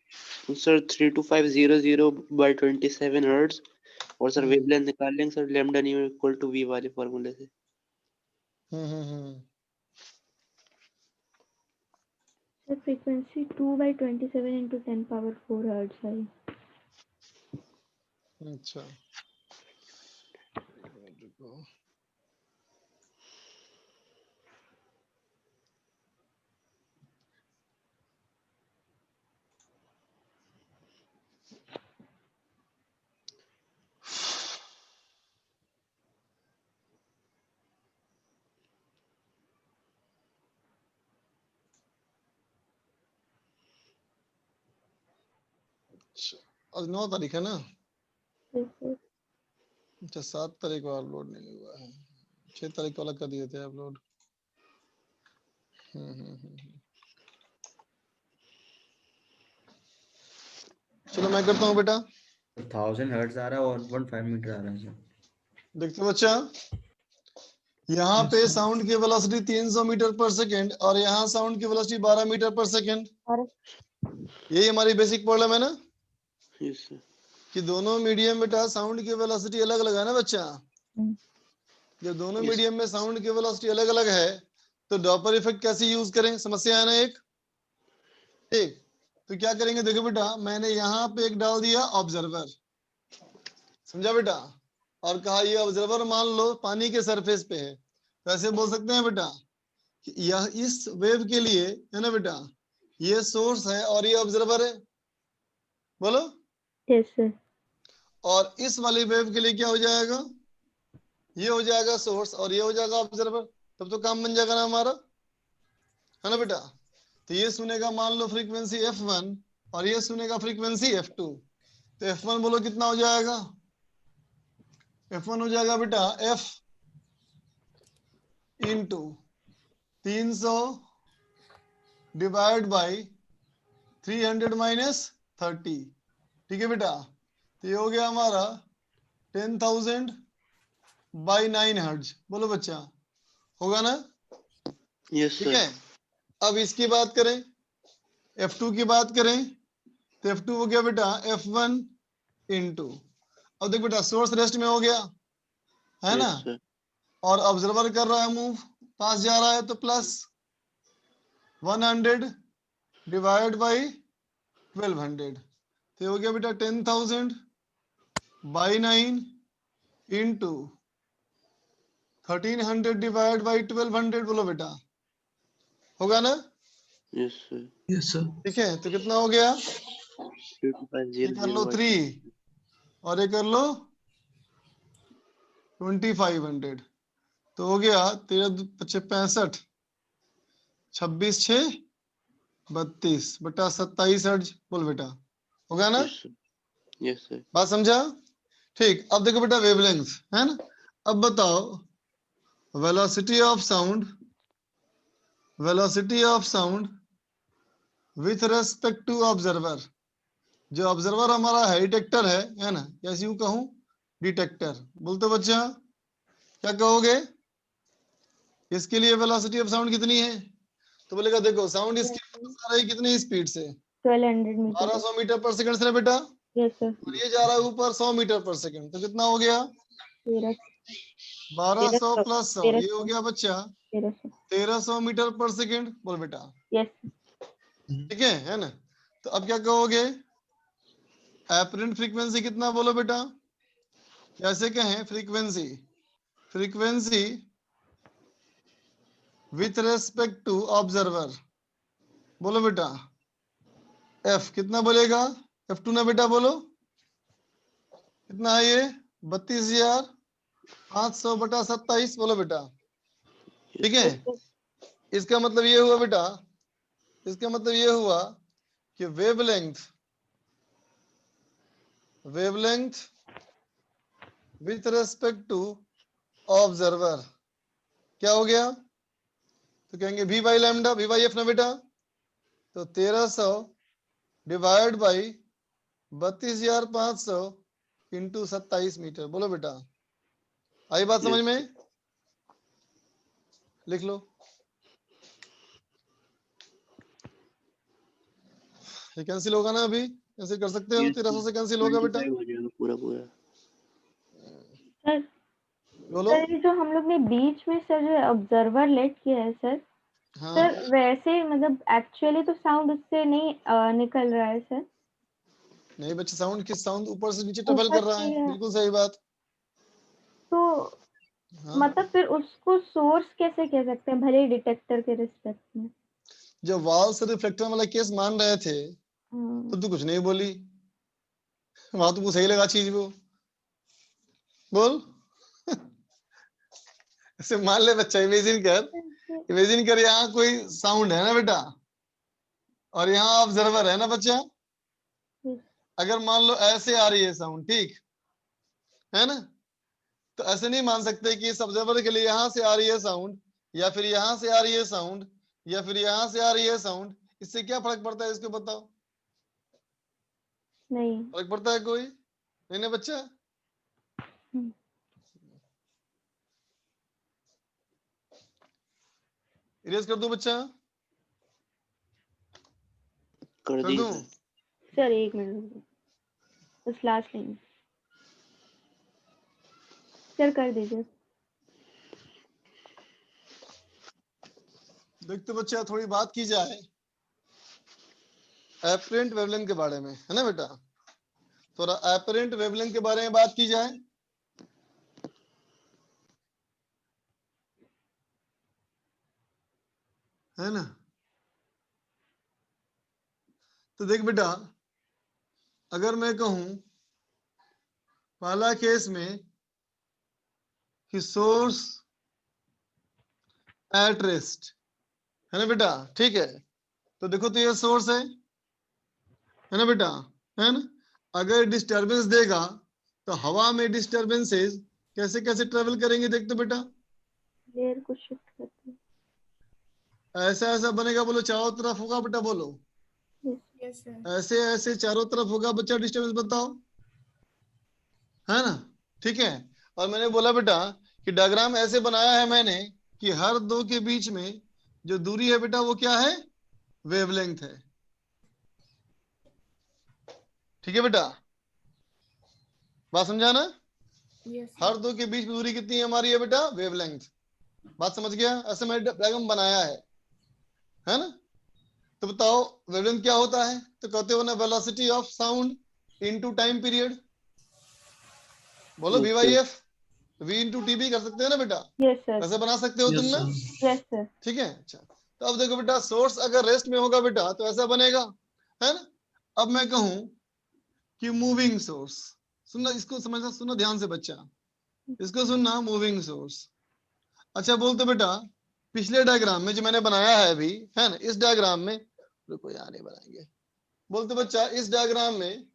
सर 32500/27 हर्ट्ज, और सर वेवलेंथ निकाल लेंगे sir lambda nu equal to v वाले फॉर्मूले से। Sir frequency 2/27 into 10 power 4 hertz है। अच्छा, आज 9 तारीख है ना? Yes sir. अच्छा, 7 तारीख को अपलोड नहीं हुआ है, 6 तारीख को अलग कर दिए थे अपलोड। चलो मैं करता हूँ बेटा। 1000 हर्ट्ज आ रहा है और 1.5 मीटर आ रहा है सर। देखते हो बच्चा, यहाँ पे साउंड की वेलोसिटी 300 मीटर पर सेकेंड और यहाँ साउंड की वेलोसिटी 12 मीटर पर सेकेंड। यही हमारी बेसिक प्रॉब्लम है ना, यस सर। कि दोनों मीडियम बेटा साउंड की वेलोसिटी अलग अलग है ना बच्चा। जब दोनों Yes. मीडियम में साउंड की वेलोसिटी अलग अलग है तो डॉपलर इफेक्ट कैसे यूज करें, समस्या है ना एक। ठीक, तो क्या करेंगे, देखो बेटा मैंने यहाँ पे एक डाल दिया ऑब्जर्वर, समझा बेटा, और कहा ये ऑब्जर्वर मान लो पानी के सरफेस पे है, तो ऐसे बोल सकते हैं बेटा कि यह इस वेव के लिए है ना बेटा, ये सोर्स है और ये ऑब्जर्वर है, बोलो। Yes sir. और इस वाली वेव के लिए क्या हो जाएगा, ये हो जाएगा सोर्स और ये हो जाएगा ऑब्जर्वर, तब तो काम बन जाएगा ना हमारा, है ना बेटा। तो ये सुनेगा मान लो फ्रीक्वेंसी f1 और ये सुनेगा फ्रीक्वेंसी f2, तो f1 बोलो कितना हो जाएगा, f1 हो जाएगा बेटा f into 300 divide by 300 minus 30, ठीक है बेटा। तो ये हो गया हमारा 10,000 बाई 9 हर्ट्ज, बोलो बच्चा, होगा ना? यस ठीक सर। है, अब इसकी बात करें, f2 की बात करें तो f2 हो गया बेटा f1 इंटू, अब देख बेटा सोर्स रेस्ट में हो गया है ना, यस सर। और ऑब्जर्वर कर रहा है मूव, पास जा रहा है, तो प्लस 100 डिवाइड बाई 1200, तो हो गया बेटा 10,000 बाई 9 इंटू 1300 डिवाइड बाई 1200, बोलो बेटा, होगा ना? Yes sir. Yes sir. ठीक है, तो कितना हो गया, ये कर लो 3 32500 और ये कर लो 2500, तो हो गया 13×5 = 65 6 32 बटा 27 हर्ट्ज, बोल बेटा, होगा ना? Yes sir. Yes sir. बात समझा? ठीक, अब देखो बेटा वेवलेंथ है ना, अब बताओ velocity of sound, velocity of sound with respect to observer, जो ऑब्जर्वर हमारा है डिटेक्टर है ना, या यूं कहूं डिटेक्टर, बोलते बच्चा क्या कहोगे, इसके लिए वेलोसिटी ऑफ साउंड कितनी है, तो बोलेगा देखो साउंड इसके पास आ रही है कितनी स्पीड से, 1200 मीटर। 1200 मीटर पर सेकंड से बेटा, यस सर। और ये जा रहा है ऊपर 100 मीटर पर सेकंड, तो कितना हो गया 1200 प्लस 100, ये हो गया बच्चा 1300 मीटर पर सेकंड, बोल बेटा, यस। ठीक है ना। तो अब क्या कहोगे, एपरेंट फ्रीक्वेंसी कितना, बोलो बेटा, कैसे कहें frequency, frequency with respect to observer, बोलो बेटा, एफ कितना बोलेगा, f2 ना बेटा, बोलो कितना है ये 32,500 बटा 27, बोलो बेटा। ठीक है, इसका मतलब ये हुआ बेटा, इसका मतलब ये हुआ कि wavelength with respect to observer क्या हो गया, तो कहेंगे v by lambda, v by f ना बेटा, तो 1300 डिवाइड बाई 32,500 इंटू 27 मीटर। बोलो बेटा, आई बात समझ में? लिख लो। ये कैंसिल होगा ना, अभी कैंसिल कर सकते हो? 1300 से कैंसिल होगा बेटा, 25 हो जाएगा पूरा पूरा। सर बोलो। सर ये जो हम लोग ने बीच में सर जो ऑब्जर्वर लेट किया है सर, हाँ सर वैसे मतलब एक्चुअली तो साउंड उससे नहीं निकल रहा है सर। नहीं बच्चे, साउंड किस, साउंड ऊपर से नीचे ट्रेवल ऊपर कर रहा से है, है। बिल्कुल सही बात। तो हाँ, मतलब फिर उसको सोर्स कैसे कह सकते हैं, भले ही डिटेक्टर के रिस्पेक्ट में? जब वॉल से रिफ्लेक्टर वाला केस मान रहे थे हाँ, तो तू कुछ नहीं बोली, वहां तुमको सही लगा चीज वो, बोल। ऐसे मान ले बच्चा, इमेजिन कर यहाँ कोई साउंड है ना बेटा, और यहाँ ऑब्जर्वर है ना बच्चा। अगर मान लो ऐसे आ रही है साउंड, ठीक है ना, तो ऐसे नहीं मान सकते कि इस ऑब्जर्वर के लिए यहाँ से आ रही है साउंड, या फिर यहाँ से आ रही है साउंड, या फिर यहाँ से आ रही है साउंड। इससे क्या फर्क पड़ता है, इसको बताओ? नहीं। फर्क पड़ता है कोई? नहीं ना बच्चा। इरेज कर दो बच्चा, कर कर दिए दूं? सर एक मिनट, बस लास्ट लाइन सर कर दीजिए। देखते बच्चा, थोड़ी बात की जाए एपरेंट वेवलेंथ के बारे में, है ना बेटा? थोड़ा एपरेंट वेवलेंथ के बारे में बात की जाए। है ना? तो देख बेटा, अगर मैं कहूं पहला केस में कि सोर्स एट रेस्ट, है ना बेटा? ठीक है, तो देखो तो ये सोर्स है ना बेटा? है ना? अगर डिस्टरबेंस देगा तो हवा में डिस्टरबेंसेस कैसे कैसे ट्रेवल करेंगे, देख तो बेटा। लेयर को शिफ्ट करते ऐसा ऐसा बनेगा, बोलो चारों तरफ होगा बेटा, बोलो हैं। Yes, sir. ऐसे ऐसे चारों तरफ होगा बच्चा डिस्टरबेंस, बताओ, है ना? ठीक है, और मैंने बोला बेटा कि डायग्राम ऐसे बनाया है मैंने कि हर दो के बीच में जो दूरी है बेटा वो क्या है, वेवलेंथ है। ठीक है बेटा, बात समझा ना? Yes, sir. हर दो के बीच में दूरी कितनी है हमारी है बेटा, वेवलेंथ। बात समझ गया? ऐसे मैंने डायग्राम बनाया है ना? तो बताओ वेवलेंथ क्या होता है, तो कहते हो ना velocity of sound into time period. बोलो V by F, V into T भी कर सकते हैं ना बेटा, यस सर। ऐसे बना सकते हो तुम यस ना? सर। Yes sir. ठीक है, अच्छा। तो अब देखो बेटा, सोर्स अगर रेस्ट में होगा बेटा तो ऐसा बनेगा, है ना? अब मैं कहूं कि मूविंग सोर्स, सुनना इसको, समझना, सुनना ध्यान से बच्चा, इसको सुनना, मूविंग सोर्स। अच्छा बोलते बेटा, पिछले डायग्राम में जो मैंने बनाया है अभी, है ना, इस डायग्राम में, रुको यहाँ नहीं बनाएंगे, बोलते बच्चा इस डायग्राम में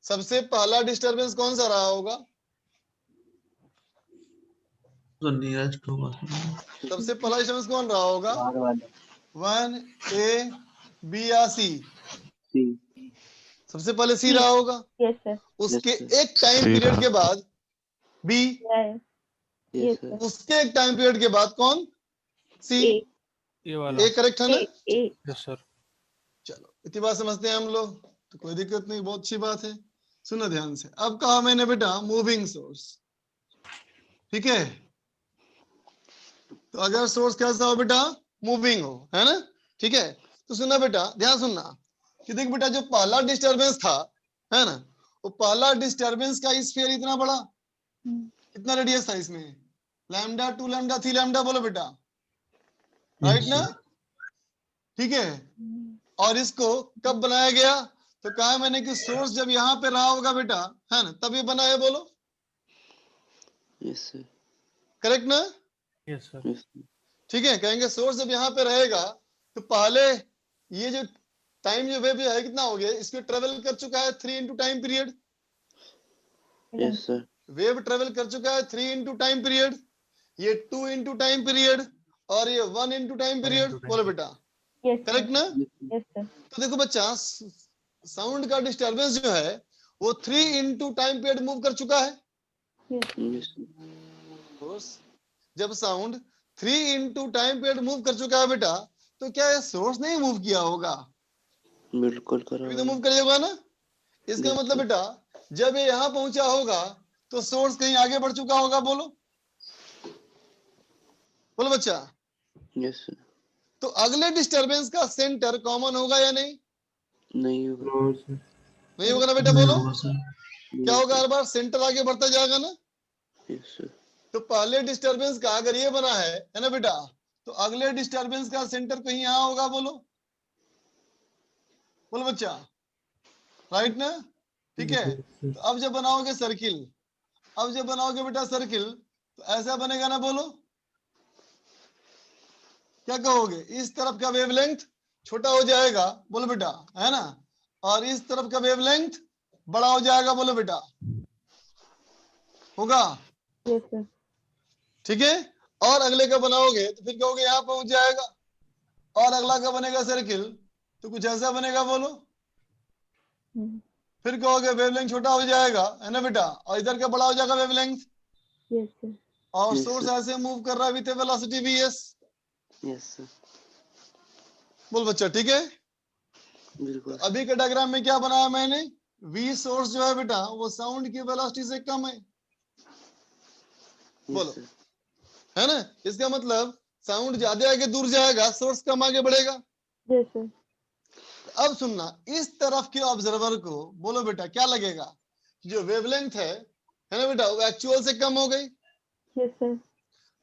सबसे पहला डिस्टरबेंस कौन सा रहा होगा? तो नियरेस्ट होगा। सबसे पहला डिस्टरबेंस कौन रहा होगा? बाहर वाला 1 A B या C? सी। सबसे पहले सी C. रहा होगा, यस सर। उसके Yes, sir. एक टाइम पीरियड के बाद B, yes yes sir. Sir. उसके एक टाइम पीरियड के बाद कौन? सी। ए ये वाला। ए करेक्ट है ना? ए यस सर। चलो इतनी बात समझते हैं हम लोग, तो कोई दिक्कत नहीं, बहुत अच्छी बात है। सुनो ध्यान से, अब कहा मैंने बेटा मूविंग सोर्स, ठीक है? तो अगर सोर्स कैसा हो बेटा, मूविंग हो, है ना? ठीक है, तो सुनना बेटा, ध्यान सुनना कि देख बेटा, जो पहला डिस्टरबेंस था, है ना, वो पहला डिस्टरबेंस का स्फीयर इतना बड़ा, कितना रेडियस था इसमें, लैम्डा 2 लैम्डा 3 लैम्डा, बोलो बेटा, राइट ना? ठीक है, और इसको कब बनाया गया, तो कहा है मैंने कि सोर्स जब यहाँ पे रहा होगा बेटा, है ना, तब ये बना है, बोलो यस सर, करेक्ट ना? Yes sir. यस ठीक है, कहेंगे सोर्स जब यहाँ पे रहेगा तो पहले ये जो टाइम जो वेव है कितना हो गया, इसको ट्रेवल कर चुका है 3 into time period. Yes sir, wave travel कर चुका है 3 इंटू टाइम पीरियड, ये 2 इंटू टाइम पीरियड और ये 1 इंटू टाइम पीरियड। बोलो बेटा यस करेक्ट ना? Yes sir. तो देखो बच्चा, साउंड का डिस्टरबेंस जो है वो 3 इंटू टाइम पीरियड मूव कर चुका है। यस जब sound 3 into time period move कर चुका है बेटा, तो क्या ये सोर्स नहीं मूव किया होगा? बिल्कुल करा अभी तो मूव कर होगा ना। इसका Yes, मतलब sir. बेटा जब ये यहाँ पहुंचा होगा तो सोर्स कहीं आगे बढ़ चुका होगा। बोलो बोलो बच्चा। यस सर, तो अगले डिस्टरबेंस का सेंटर कॉमन होगा या नहीं? नहीं होगा, नो सर। नहीं होगा ना बेटा? नहीं बोलो होगा सर। क्या होगा, हर बार सेंटर आगे बढ़ता जाएगा ना। यस सर, तो पहले डिस्टरबेंस का अगर ये बना है ना बेटा, तो अगले डिस्टरबेंस का सेंटर कहीं यहाँ होगा। बोलो बोलो बच्चा, राइट ना? ठीक है। तो अब जब बनाओगे सर्किल, अब जब बनाओगे बेटा सर्किल, तो ऐसा बनेगा ना। बोलो क्या कहोगे, इस तरफ का वेवलेंथ छोटा हो जाएगा, बोलो बेटा, है ना, और इस तरफ का वेवलेंथ बड़ा हो जाएगा। बोलो बेटा होगा? Yes sir. ठीक है। और अगले का बनाओगे तो फिर कहोगे यहाँ पहुंच जाएगा, और अगला का बनेगा सर्किल तो कुछ ऐसा बनेगा। बोलो फिर कहोगे वेवलेंथ छोटा हो जाएगा, है ना बेटा, और इधर का बड़ा हो जाएगा वेवलेंथ, यस सर। और Yes, सोर्स sir. ऐसे मूव कर रहा है with velocity vs। Yes sir, बोल बच्चा ठीक है। बिल्कुल अभी के डायग्राम में क्या बनाया मैंने, v सोर्स जो है बेटा वो साउंड की वेलोसिटी से कम है। बोलो सर, है ना, इसका मतलब साउंड ज्यादा आगे दूर जाएगा, सोर्स कम आगे बढ़ेगा। Yes sir. अब सुनना, इस तरफ के ऑब्जर्वर को बोलो बेटा क्या लगेगा, जो वेवलेंथ है ना बेटा, वो एक्चुअल से कम हो गई। Yes sir.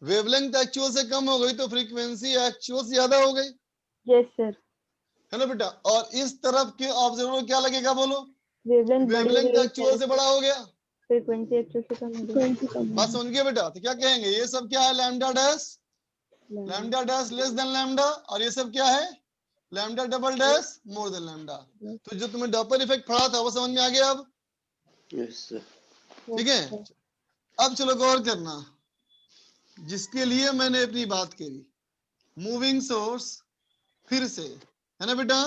वेवलेंथ एक्चुअल से कम हो गई तो फ्रीक्वेंसी एक्चुअल से ज्यादा हो गई, यस सर। है ना बेटा। और इस तरफ के ऑब्जर्वर को क्या लगेगा, बोलो वेवलेंथ बड़ी हो वेवलेंथ गई, एक्चुअल से बड़ा हो गया। फ्रीक्वेंसी एक्चुअल से कम हो गई। बात समझ गए बेटा? तो क्या कहेंगे, ये सब क्या है, lambda dash, lambda dash less than lambda, और ये सब क्या है, lambda double dash more than lambda. तो जो तुम्हें डॉपलर इफेक्ट पढ़ा था वो समझ में आ गया अब? यस सर, ठीक है। अब चलो गौर करना, जिसके लिए मैंने अपनी बात करी, मूविंग सोर्स फिर से, है ना बेटा,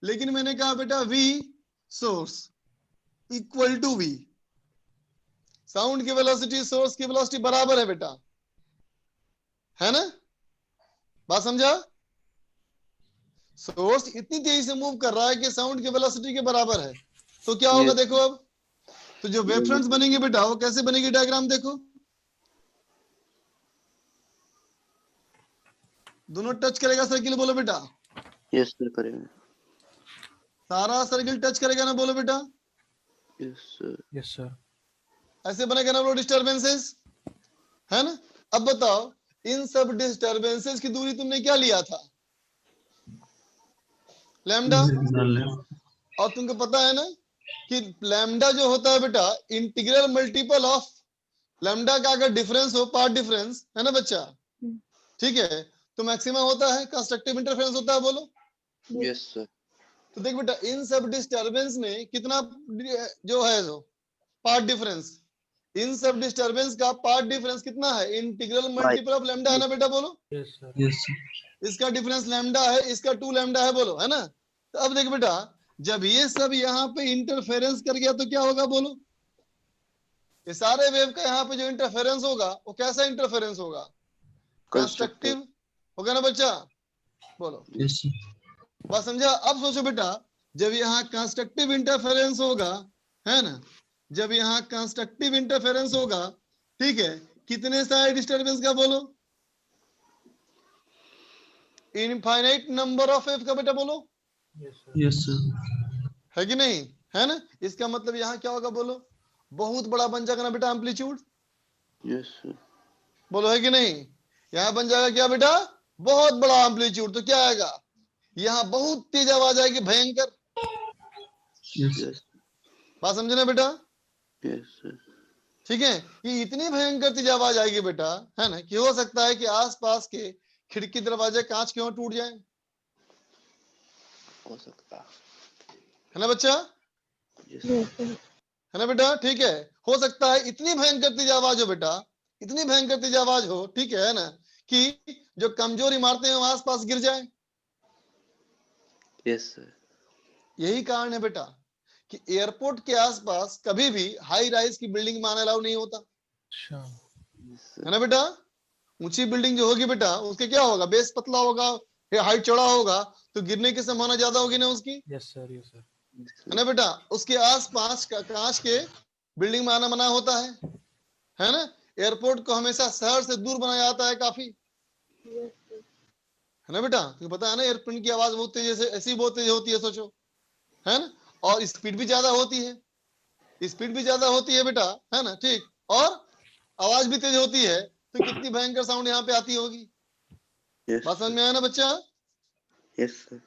लेकिन मैंने कहा बेटा v source equal to v, sound की वेलोसिटी सोर्स की वेलोसिटी बराबर है बेटा, है ना, बात समझा? सोर्स इतनी तेजी से मूव कर रहा है कि साउंड की वेलोसिटी के बराबर है, तो क्या होगा Yes. देखो अब। तो जो वेव फ्रंट्स बनेंगे बेटा वो कैसे बनेगी, डायग्राम देखो, दोनों टच करेगा सर्किल। बोलो बेटा यस सर करेंगे, सारा सर्किल टच करेगा ना। बोलो बेटा यस सर, यस सर। ऐसे बनेगा ना वो डिस्टरबेंसेस, है ना। अब बताओ इन सब डिस्टरबेंसेस की दूरी तुमने क्या लिया था, लैम्डा। और तुमको पता है ना कि लैम्डा जो होता है बेटा इंटीग्रल मल्टीपल ऑफ लैम्डा का, अगर डिफरेंस हो, पार्ट डिफरेंस, है ना बच्चा, ठीक है, तो मैक्सिमम होता है, कंस्ट्रक्टिव इंटरफेरेंस होता है। बोलो यस सर, तो देख बेटा इन सब डिस्टरबेंस में कितना जो है जो पार्ट डिफरेंस, इन सब डिस्टरबेंस का पार्ट डिफरेंस कितना है, इंटीग्रल मल्टीपल ऑफ लैम्डा, है ना बेटा। बोलो यस सर। यस इसका डिफरेंस लैम्डा है, इसका 2 लैम्डा है। बोलो है ना। तो अब देख बेटा जब ये सब यहाँ पे इंटरफेरेंस कर गया तो क्या होगा, बोलो ये सारे वेव का यहाँ पे जो इंटरफेरेंस होगा वो कैसा इंटरफेरेंस होगा, कंस्ट्रक्टिव होगा ना बच्चा। बोलो यस बात समझा? अब सोचो बेटा जब यहाँ कंस्ट्रक्टिव इंटरफेरेंस होगा, है ना, जब यहाँ कंस्ट्रक्टिव इंटरफेरेंस होगा, ठीक है, कितने सारे डिस्टरबेंस का, बोलो इनफाइनाइट नंबर ऑफ वेव का बेटा। बोलो यस है कि नहीं, है ना। इसका मतलब यहाँ क्या होगा, बोलो बहुत बड़ा बन जाएगा ना बेटा एम्पलीट्यूड। यस सर, बोलो है कि नहीं, यहाँ बन जाएगा क्या बेटा, बहुत बड़ा एम्पलीट्यूड। तो क्या आएगा, यहाँ बहुत तेज आवाज आएगी, भयंकर, Yes. बात समझे ना बेटा? Yes, sir. ठीक है, ये इतनी भयंकर तेज आवाज आएगी बेटा, है ना, कि हो सकता है कि आसपास के खिड़की दरवाजे कांच क्यों टूट जाएं, हो सकता है ना बच्चा? Yes. है ना बेटा? ठीक है, हो सकता है इतनी भयंकर तेज आवाज हो बेटा, इतनी भयंकर तेज आवाज हो, ठीक है ना, कि जो कमजोर इमारतें हैं आसपास गिर जाए। Yes, sir. यही कारण है बेटा कि एयरपोर्ट के आसपास कभी भी हाई राइज की बिल्डिंग में आना अलाउ नहीं होता, Yes, sir. है ना बेटा? ऊंची बिल्डिंग जो होगी बेटा, उसके क्या होगा, बेस पतला होगा, हाइट चौड़ा होगा, तो गिरने की संभावना ज्यादा होगी ना उसकी, Yes, sir. Yes, sir. है ना बेटा? उसके आसपास का कांच के बिल्डिंग में आना मना होता है ना? एयरपोर्ट को हमेशा शहर से दूर बनाया जाता है काफी, है ना बेटा? तो पता है ना, एयरप्लेन की आवाज बहुत तेज, ऐसी बहुत तेज होती है, सोचो, है ना? और स्पीड भी ज्यादा होती है, स्पीड भी ज्यादा होती है बेटा, है ना? ठीक, और आवाज भी तेज होती है, तो कितनी भयंकर साउंड यहाँ पे आती होगी। Yes, बात समझ sir. में आया ना बच्चा? Yes, sir.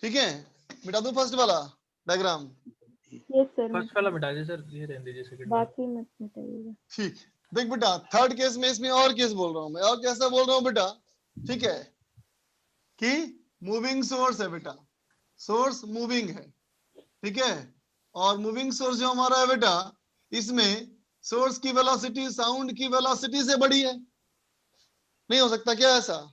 ठीक है बेटा, तू फर्स्ट वाला डायग्राम। यस सर, फर्स्ट वाला मिटा दीजिए सर, ये रहने दीजिए सेकंड वाला। बाकी मत बताइएगा। ठीक, देख बेटा, थर्ड केस में इसमें और केस बोल रहा हूं मैं, और कैसा बोल रहा हूं बेटा, ठीक है, कि मूविंग सोर्स है बेटा, सोर्स मूविंग है, ठीक है, और मूविंग सोर्स जो हमारा है बेटा, इसमें सोर्स की वेलोसिटी साउंड की वेलोसिटी से बड़ी है, नहीं हो सकता क्या ऐसा?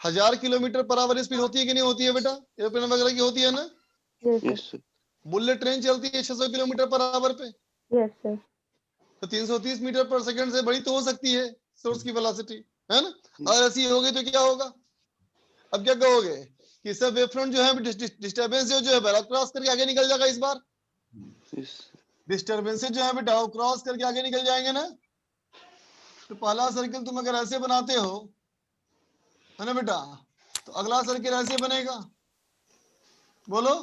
1000 किलोमीटर पर आवर स्पीड होती है कि नहीं होती है बेटा, एयरप्लेन वगैरह की होती है ना? Yes Yes, sir, sir. Bullet train चलती है 600 किलोमीटर पर आवर पे, यस सर, तो 330 मीटर पर सेकंड से बड़ी तो हो सकती है सोर्स की वेलोसिटी, है ना? और ऐसी होगी तो क्या होगा? अब क्या कहोगे कि सब वेव फ्रंट जो है डिस्टर्बेंस जो है बेटा क्रॉस करके आगे निकल जाएगा, इस बार Yes. डिस्टर्बेंसेस जो है बेटा वो क्रॉस करके आगे निकल जाएंगे ना? तो पहला सर्किल तुम अगर ऐसे बनाते हो, है ना बेटा, तो अगला सर्किल ऐसे बनेगा, बोलो,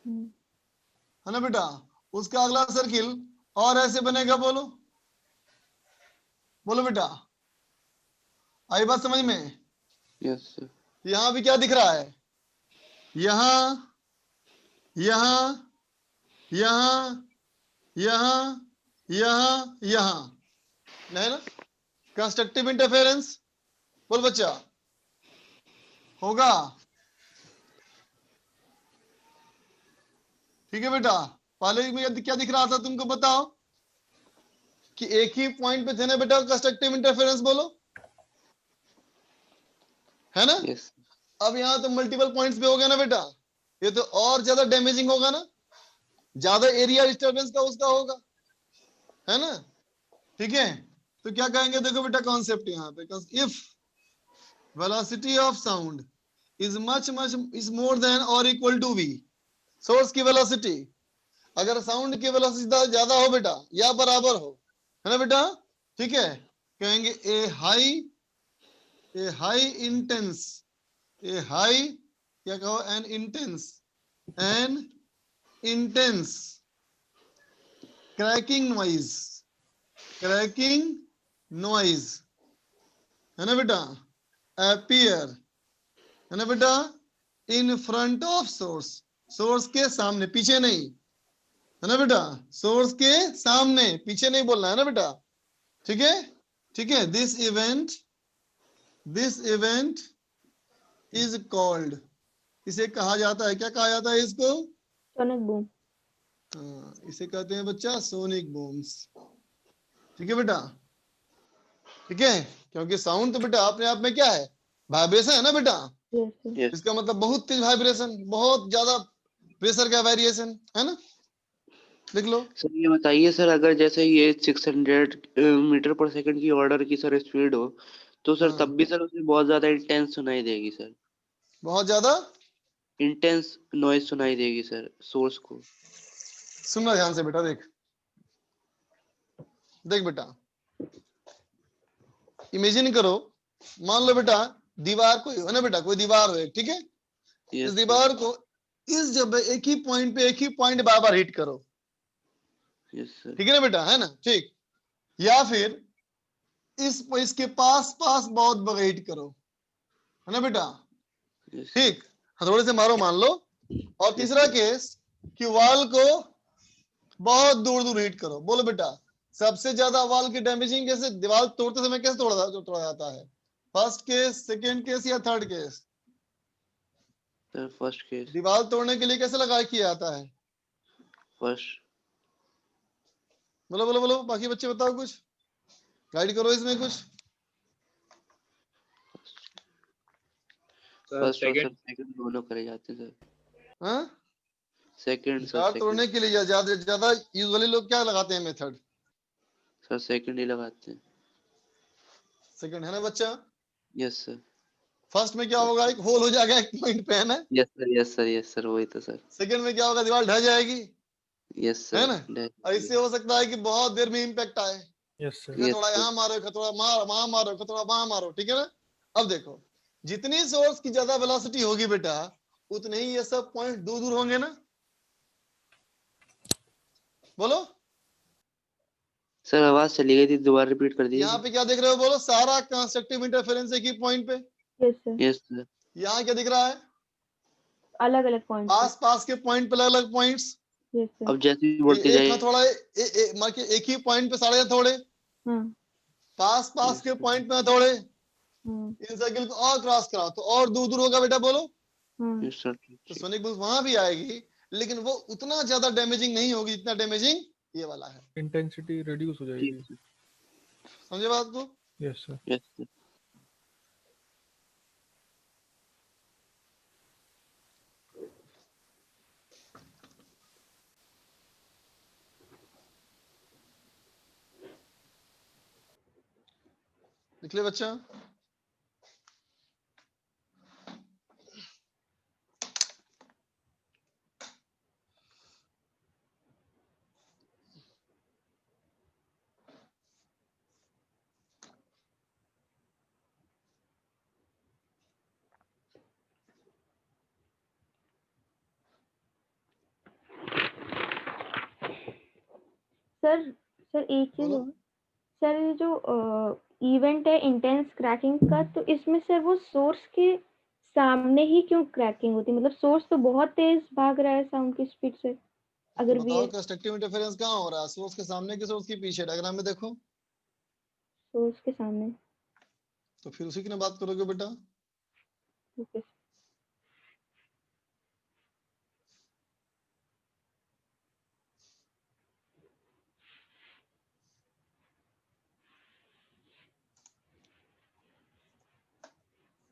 है ना बेटा? उसका अगला सर्किल और ऐसे बनेगा, बोलो, बोलो बेटा, आई बात समझ में? Yes, sir. यहाँ भी क्या दिख रहा है, यहाँ, यहाँ, यहाँ, यहाँ, यहाँ, यहाँ, नहीं ना? कंस्ट्रक्टिव इंटरफेरेंस, बोल बच्चा, होगा? ठीक है बेटा, पहले में क्या दिख रहा था तुमको बताओ, कि एक ही पॉइंट पे थे ना बेटा, कंस्ट्रक्टिव इंटरफेरेंस बोलो, है ना? Yes. अब यहाँ तो मल्टीपल पॉइंट्स पे हो गया ना बेटा, ये तो और ज्यादा डैमेजिंग होगा ना, ज्यादा एरिया डिस्टर्बेंस का उसका होगा, है ना? ठीक है, तो क्या कहेंगे, देखो बेटा कॉन्सेप्ट यहाँ पे, if velocity of sound is much is more then और इक्वल टू वी, सोर्स की वेलोसिटी, अगर साउंड की वेलोसिटी ज्यादा हो बेटा या बराबर हो, है ना बेटा? ठीक है, कहेंगे ए हाई इंटेंस, ए हाई, क्या कहो, एन इंटेंस क्रैकिंग नॉइज, है ना बेटा, अपीयर, है ना बेटा, इन फ्रंट ऑफ सोर्स के सामने, पीछे नहीं, है ना बेटा, सोर्स के सामने, पीछे नहीं बोलना, है ना बेटा? ठीक है, ठीक है, दिस इवेंट इज कॉल्ड, इसे कहा जाता है, क्या कहा जाता है इसको? सोनिक बूम, इसे कहते हैं बच्चा सोनिक बूम्स, ठीक है बेटा? ठीक है, क्योंकि साउंड तो बेटा अपने आप में क्या है, वाइब्रेशन है ना बेटा, यस सर, Yes. इसका मतलब बहुत तेज वाइब्रेशन, बहुत ज्यादा प्रेशर का वेरिएशन, है ना? लिख लो। सर ये बताइए सर, अगर जैसे ये 600 मीटर पर सेकंड की ऑर्डर की सर स्पीड हो, तो सर हाँ। तब भी सर उसे बहुत ज्यादा इंटेंस सुनाई देगी सर, बहुत ज्यादा इंटेंस नॉइज सुनाई देगी सर सोर्स को। सुनना ध्यान से बेटा, देख बेटा, इमेजिन करो, मान लो बेटा दीवार कोई है ना बेटा, कोई दीवार हो, ठीक है, Yes, इस sir. दीवार को इस जब एक ही पॉइंट बार बार हिट करो, Yes, sir. ठीक है ना बेटा, है ना? ठीक, या फिर इसके पास बहुत बड़ा हिट करो, है ना बेटा? Yes, sir. ठीक, हथौड़े से मारो, मान लो और तीसरा केस कि वाल को बहुत दूर दूर हीट करो। बोलो बेटा, सबसे ज्यादा वाल की डैमेजिंग कैसे, दीवार तोड़ते समय कैसे तोड़ा जाता है? फर्स्ट केस, सेकेंड केस या third case? Sir first case. दीवार तोड़ने के लिए कैसे लगा किया जाता है? फर्स्ट। बोलो बोलो बोलो, बाकी बच्चे बताओ, कुछ गाइड करो इसमें कुछ। फर्स्ट और सर सेकंड दोनों करे जाते हैं सर। हाँ, सेकंड सर दीवार सेकंड। तोड़ने के लिए ज्यादा ज्यादा यूजुअली लोग क्या लगाते हैं मेथड? सर सेकंड ही लगाते हैं। सेकंड, है ना बच्चा? Yes sir. फर्स्ट में क्या होगा, एक होल हो जाएगा एक पॉइंट पे, है ना? Yes sir yes sir yes sir, वही तो सर। सेकंड में क्या होगा, दीवार ढह जाएगी, यस है सर। ना? और इससे हो सकता है कि बहुत देर में इम्पैक्ट आए, यस सर। Yes, थोड़ा sir. यहाँ मारो, थोड़ा वहां मारो, थोड़ा वहां मारो, ठीक है ना? अब देखो, जितनी सोर्स की ज्यादा वेलोसिटी होगी बेटा, उतने ही ये सब पॉइंट दूर दूर होंगे ना? बोलो, सर आवाज चली गई थी, दोबारा रिपीट कर यहाँ दीजिए। पे क्या देख रहे हो? बोलो, सारा कंस्ट्रक्टिव इंटरफेरेंस एक ही पॉइंट पे। Yes sir, yes sir. यहाँ क्या दिख रहा है? अलग अलग पॉइंट आस पास के पॉइंट पे अलग अलग पॉइंट्स। Yes sir. अब जैसे ही बढ़ते एक जाए। हथौड़ा मान के एक ही पॉइंट पे सारे हथौड़े, हाँ पास पास Yes, के sir. पॉइंट पे हथौड़े, हाँ इन सर्किल को और क्रॉस कराओ तो और दूर दूर होगा बेटा। बोलो, हाँ। Yes, sir. तो सोनिक बूम वहां भी आएगी, लेकिन वो उतना ज्यादा डैमेजिंग नहीं होगी जितना डैमेजिंग ये वाला है। इंटेंसिटी रिड्यूस हो ठीक जाएगी। है। समझे बात को? Yes sir. Yes, sir. लिख ले बच्चा। सर सर एक चीज बोलो। और, सर ये जो इवेंट है इंटेंस क्रैकिंग का, तो इसमें सर वो सोर्स के सामने ही क्यों क्रैकिंग होती है? मतलब सोर्स तो बहुत तेज भाग रहा है साउंड की स्पीड से, तो अगर भी बताओ, कंस्ट्रक्टिव इंटरफेरेंस कहाँ हो रहा है? सोर्स के सामने की सोर्स के पीछे? डायग्राम में देखो, सोर्स के सामने। तो फिर उसी की ना बात करोगे बेटा। ओके।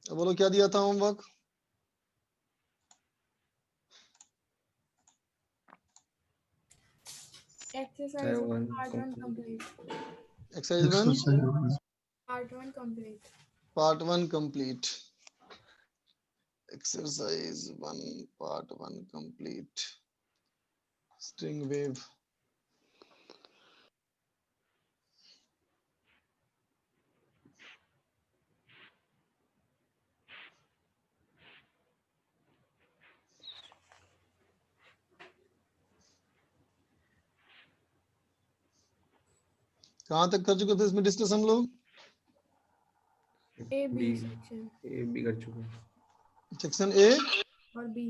अब बोलो, क्या दिया था homework? Exercise 1, part 1 complete. Exercise 1 Part 1 complete. Part 1 complete. Exercise 1 part 1 complete. String wave. कहाँ तक कर चुके थे इसमें डिस्कस हम लोग? A, B B section. A B कर चुके हैं। सेक्शन ए, और B.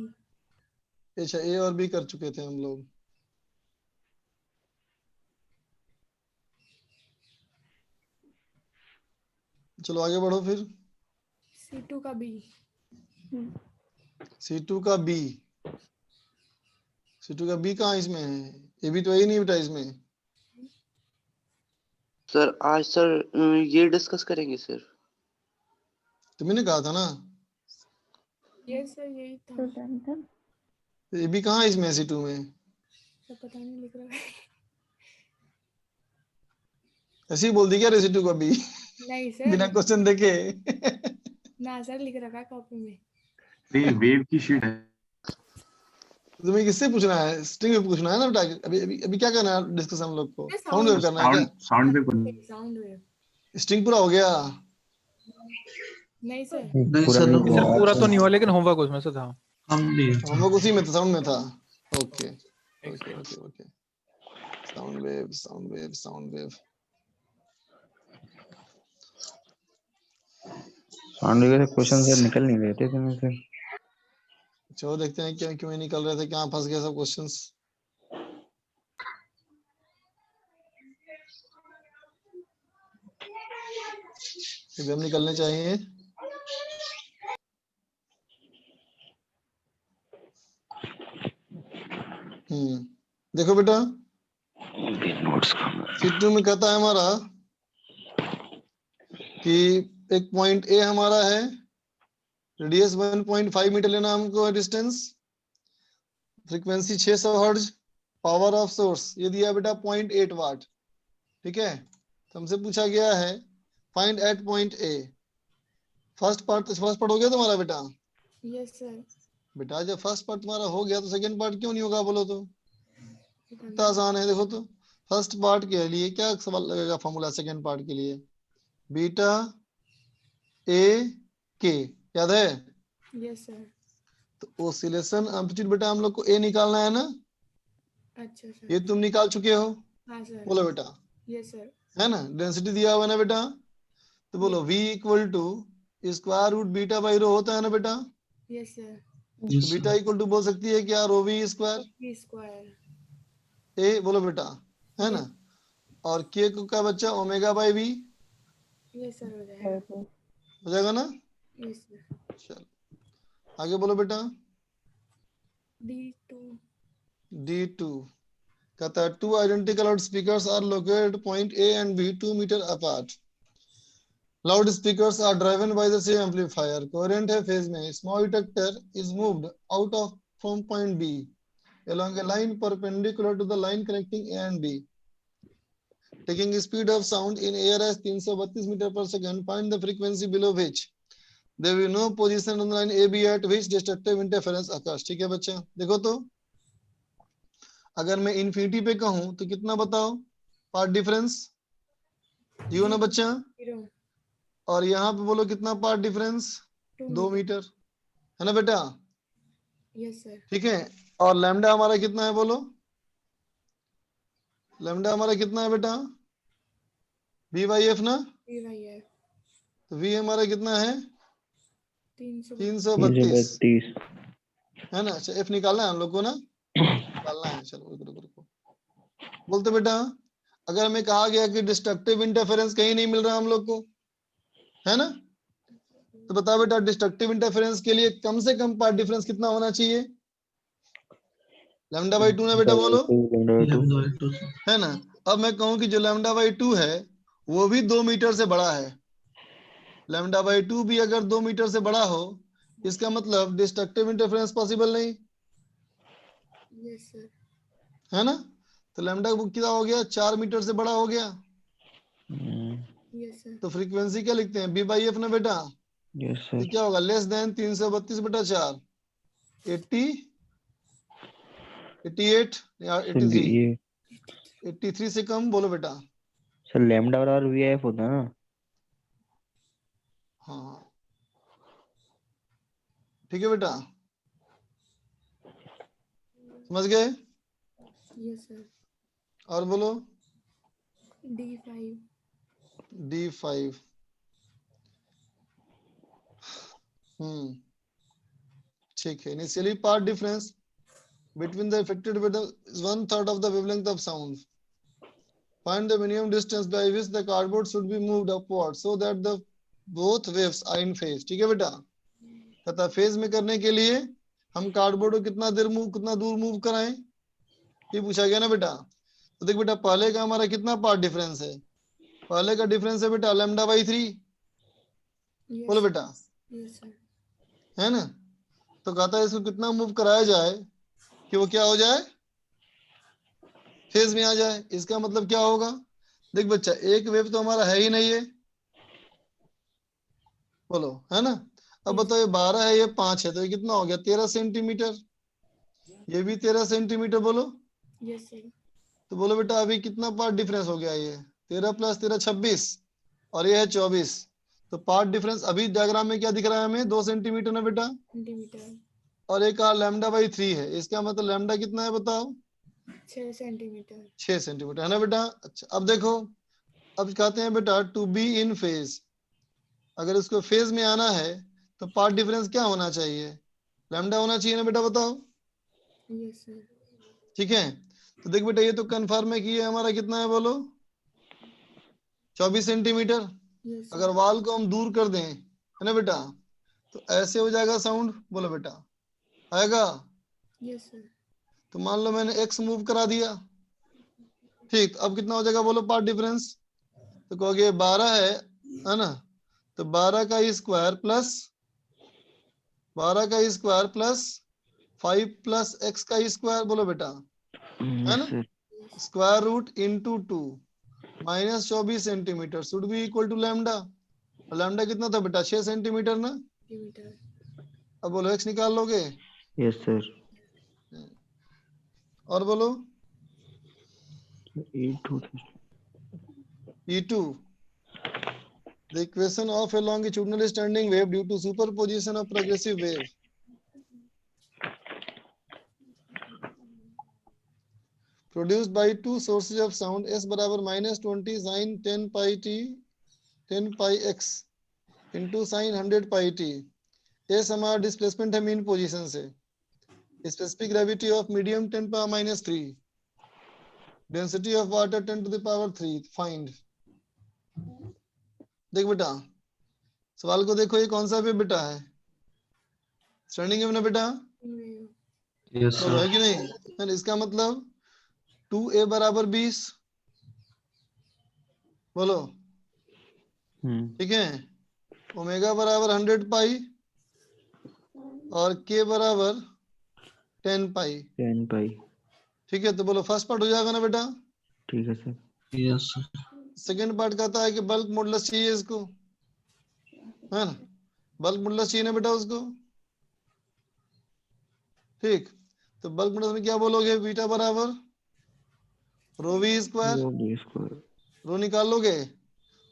अच्छा ए और बी कर चुके थे हम लोग। चलो आगे बढ़ो फिर। C2 का B. C2 का बी। C2 का बी कहाँ इसमें है? ए बी तो है ही नहीं बेटा इसमें। सर आज सर ये डिस्कस करेंगे सर। तो मैंने कहा था ना, Yes sir, यही तो था। डन था। ए बी कहाँ है इसमें C2 में? तो पता नहीं लिख रहा है। ऐसे ही बोल दी क्या रे C2 का बी? नहीं सर। बिना क्वेश्चन देखे? ना सर, लिख रखा है कॉपी में। नहीं वेव की शीट है। तुम्हें किससे पूछना है? स्ट्रिंग में पूछना है ना बेटा। अभी अभी अभी क्या करना है डिस्कस हम लोग को? साउंड वेव करना है क्या? साउंड वेव करना साउंड वेव। स्ट्रिंग पूरा हो गया? नहीं सर। नहीं पूरा सर, नहीं सर हुआ। पूरा तो नहीं हुआ, लेकिन होमवर्क उसमें से था। हम भी हम लोग उसी में था, साउंड में था। Okay okay okay okay. Sound wave sound wave sound wave. Sound वगैरह क्वेश्चन से निकल नहीं रहे थे इसमें से। चलो देखते हैं क्या क्यों निकल रहे थे, क्या फंस गए सब क्वेश्चंस। एकदम निकलने चाहिए। देखो बेटा C2 में कहता है हमारा कि एक पॉइंट ए हमारा है, रेडियस 1.5 मीटर लेना हमको distance, frequency 600 hertz, power of source ये दिया बेटा 0.8 वाट। ठीक है, तो हमसे पूछा गया है find at point A. First part हो गया तुम्हारा बेटा? Yes sir. बेटा जब फर्स्ट पार्ट तुम्हारा हो गया तो सेकंड पार्ट क्यों नहीं होगा बोलो तो? इतना आसान है। देखो तो फर्स्ट पार्ट के लिए क्या सवाल लगेगा, फॉर्मूला सेकंड पार्ट के लिए बीटा ए के, याद है? Yes sir. तो ओसिलेशन एम्पलीट्यूड बेटा हम लोग को ए निकालना है ना, अच्छा सर। ये तुम निकाल चुके हो? हाँ सर। बोलो बेटा, यस सर। है ना, डेंसिटी दिया हुआ है ना बेटा, तो बोलो V equal to square root beta by rho होता है ना बेटा, यस सर। तो बीटा इक्वल टू बोल सकती है क्या, rho V square V square. ए, बोलो बेटा, है ना, और के को क्या बच्चा omega by V, yes sir हो जाएगा। हो जाएगा ना? Yes sir. चलो आगे बोलो बेटा। D2 कहता है two identical loud speakers are located point A and B 2 metre apart. Loud speakers are driven by the same amplifier, coherent है फेज में, small detector is moved out of from point B along a line perpendicular to the line connecting A and B, taking speed of sound in air as 332 meter per second, find the frequency below which there will be no position on the line AB at which destructive interference occurs। ठीक है बच्चा, देखो तो अगर मैं इन्फिनिटी पे कहूं तो कितना बताओ पार्ट डिफरेंस, जीरो ना बच्चा, और यहाँ पे बोलो कितना पार्ट डिफरेंस, 2 मीटर, है ना बेटा? Yes sir. ठीक है, और लैम्डा हमारा कितना है बोलो, लैम्डा हमारा कितना है बेटा, V/F ना, तो V हमारा कितना है 332, है ना? अच्छा F निकालना है हम लोग को ना, निकालना है। चलो रुको रुको रुको, बोलते बेटा अगर हमें कहा गया कि डिस्ट्रक्टिव इंटरफेरेंस कहीं नहीं मिल रहा हम लोग को, है ना, तो बताओ बेटा डिस्ट्रक्टिव इंटरफेरेंस के लिए कम से कम पार्ट डिफरेंस कितना होना चाहिए, लैम्डा बाई 2 ना बेटा, बोलो, है ना? अब मैं कहूं कि जो लैम्डा बाई 2 है वो भी 2 मीटर से बड़ा है, लैम्डा बाई 2 भी अगर 2 मीटर से बड़ा हो, इसका मतलब डिस्ट्रक्टिव इंटरफेरेंस पॉसिबल नहीं, यस सर। है ना? तो लैम्डा कितना हो गया, 4 मीटर से बड़ा हो गया। Yes sir. तो फ्रीक्वेंसी क्या लिखते हैं, B/F ना बेटा, यस तो क्या होगा लेस देन 332/4, 80 88 या 83, ये 83 से कम, बोलो बेटा। सर लैम्डा बराबर VIF होता है ना? हाँ ठीक है बेटा, समझ गए? Yes sir. और बोलो D5। D5, ठीक है। Initially path difference between the affected with is 1/3 of the wavelength of sound. Find the minimum distance by which the cardboard should be moved upward so that the both waves are in phase। ठीक है बेटा, कहता फेज में करने के लिए हम कार्डबोर्ड को कितना दूर मूव कराएं, ये पूछा गया ना बेटा। तो देख बेटा पहले का हमारा कितना पार्ट डिफरेंस है, पहले का डिफरेंस है बेटा लैम्डा बाई 3, बोलो बेटा, यस सर। है ना? तो कहता है इसको कितना मूव कराया जाए कि वो क्या हो जाए, फेज में आ जाए। इसका मतलब क्या होगा, देख बच्चा एक वेव तो हमारा है ही नहीं है, बोलो, है ना? अब बताओ ये 12 है, ये 5 है, तो ये कितना हो गया 13 सेंटीमीटर, ये भी 13 सेंटीमीटर, बोलो। Yes sir. तो बोलो बेटा अभी कितना पार्ट डिफरेंस हो गया, ये 13 + 13 26, और ये है 24। तो पार्ट डिफरेंस अभी डायग्राम में क्या दिख रहा है हमें, 2 सेंटीमीटर ना बेटा, सेंटीमीटर, और एक लैम्डा बाई 3 है, इसका मतलब लैम्डा कितना है बताओ, 6 सेंटीमीटर। 6 सेंटीमीटर, है ना बेटा? अच्छा अब देखो, अब कहते हैं बेटा टू बी इन फेज, अगर इसको फेज में आना है तो पार्ट डिफरेंस क्या होना चाहिए, लैम्डा होना चाहिए ना बेटा, बताओ। Yes, sir. ठीक है, तो देख बेटा ये तो कंफर्म है कि ये हमारा कितना है बोलो, 24 सेंटीमीटर। Yes, sir. अगर वाल को हम दूर कर दें, है ना बेटा, तो ऐसे हो जाएगा साउंड, बोलो बेटा, आएगा। Yes, sir. तो मान लो मैंने x मूव करा दिया, ठीक, अब कितना हो जाएगा बोलो पार्ट डिफरेंस, तो कहोगे 12 है ना, तो 12 का स्क्वायर प्लस 5 प्लस x का स्क्वायर, बोलो बेटा, है ना, square root into 2 minus 24 centimetre should be equal to lambda. Lambda कितना था बेटा, 6 सेंटीमीटर ना। Centimeter. अब बोलो x निकाल लोगे, Yes, sir. और बोलो E2. E2, the equation of a longitudinal standing wave due to superposition of progressive wave. Produced by two sources of sound, s बराबर -20 sin 10 pi t 10 pi x into sin 100 pi t। s हमारा डिस्प्लेसमेंट है मीन पोजीशन से, specific gravity of medium 10 power -3, density of water 10 to the power 3, find. देख बेटा सवाल को देखो, ये कौन सा वेव बेटा है, स्टैंडिंग वेव ना बेटा, Wave. Yes, बोलो है sir. कि नहीं, है, इसका मतलब 2a बराबर 20, बोलो, ठीक है, ओमेगा बराबर 100 पाई और k बराबर 10 पाई, 10 pi. ठीक है, तो बोलो फर्स्ट पार्ट हो जाएगा ना बेटा। ठीक है sir. Yes, sir. Second part कहता है कि बल्क मॉडुलस चाहिए इसको, है ना, बल्क मॉडुलस चाहिए ना बेटा उसको, ठीक, तो बल्क मॉडुलस में क्या बोलोगे, बीटा बराबर रो वी स्क्वायर, वो भी स्क्वायर। रो निकाल लोगे,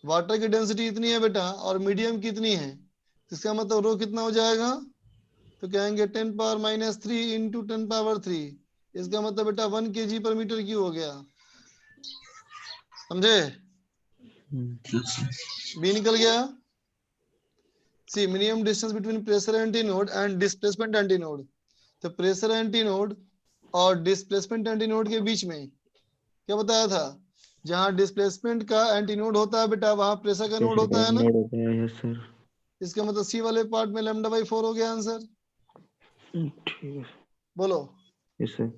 वाटर की डेंसिटी इतनी है बेटा और मीडियम कितनी है, इसका मतलब रो कितना हो जाएगा, तो कहेंगे 10 पावर -3 इंटू 10 पावर 3, इसका मतलब बेटा 1 kg पर मीटर क्यूब हो गया, समझे, Yes, sir. बी निकल गया। C minimum distance between pressure antinode and displacement antinode, तो प्रेशर एंटीनोड और डिस्प्लेसमेंट एंटीनोड के बीच में क्या बताया था, जहां डिस्प्लेसमेंट का एंटीनोड होता है बेटा वहां प्रेशर का नोड होता है ना, नोड होता है। Yes sir. इसका मतलब सी वाले पार्ट में λ/4 हो गया आंसर, ठीक है। बोलो। Yes sir.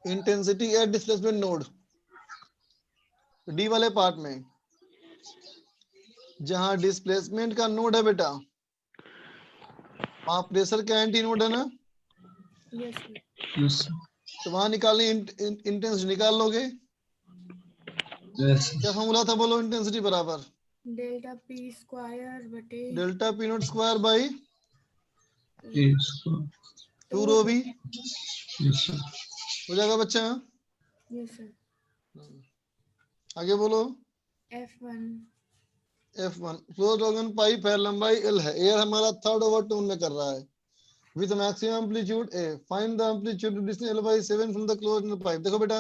Intensity at displacement node, D वाले पार्ट में जहां डिस्प्लेसमेंट का नोड है बेटा वहां प्रेशर का एंटी नोड है ना, Yes, sir. Yes, sir. तो वहां निकालने इंटेंसिटी निकाल लोगे, Yes, क्या फॉर्मूला था बोलो, इंटेंसिटी बराबर Delta P square बटे delta P naught square by yes, sir. 2 rho v, Yes, sir. हो जाएगा बच्चा। Yes, sir. आगे बोलो, F1. F1 closed organ pipe है, लंबाई L है, एयर हमारा थर्ड ओवरटोन में कर रहा है with maximum amplitude A, find the amplitude distance L/7 from the closed pipe. देखो बेटा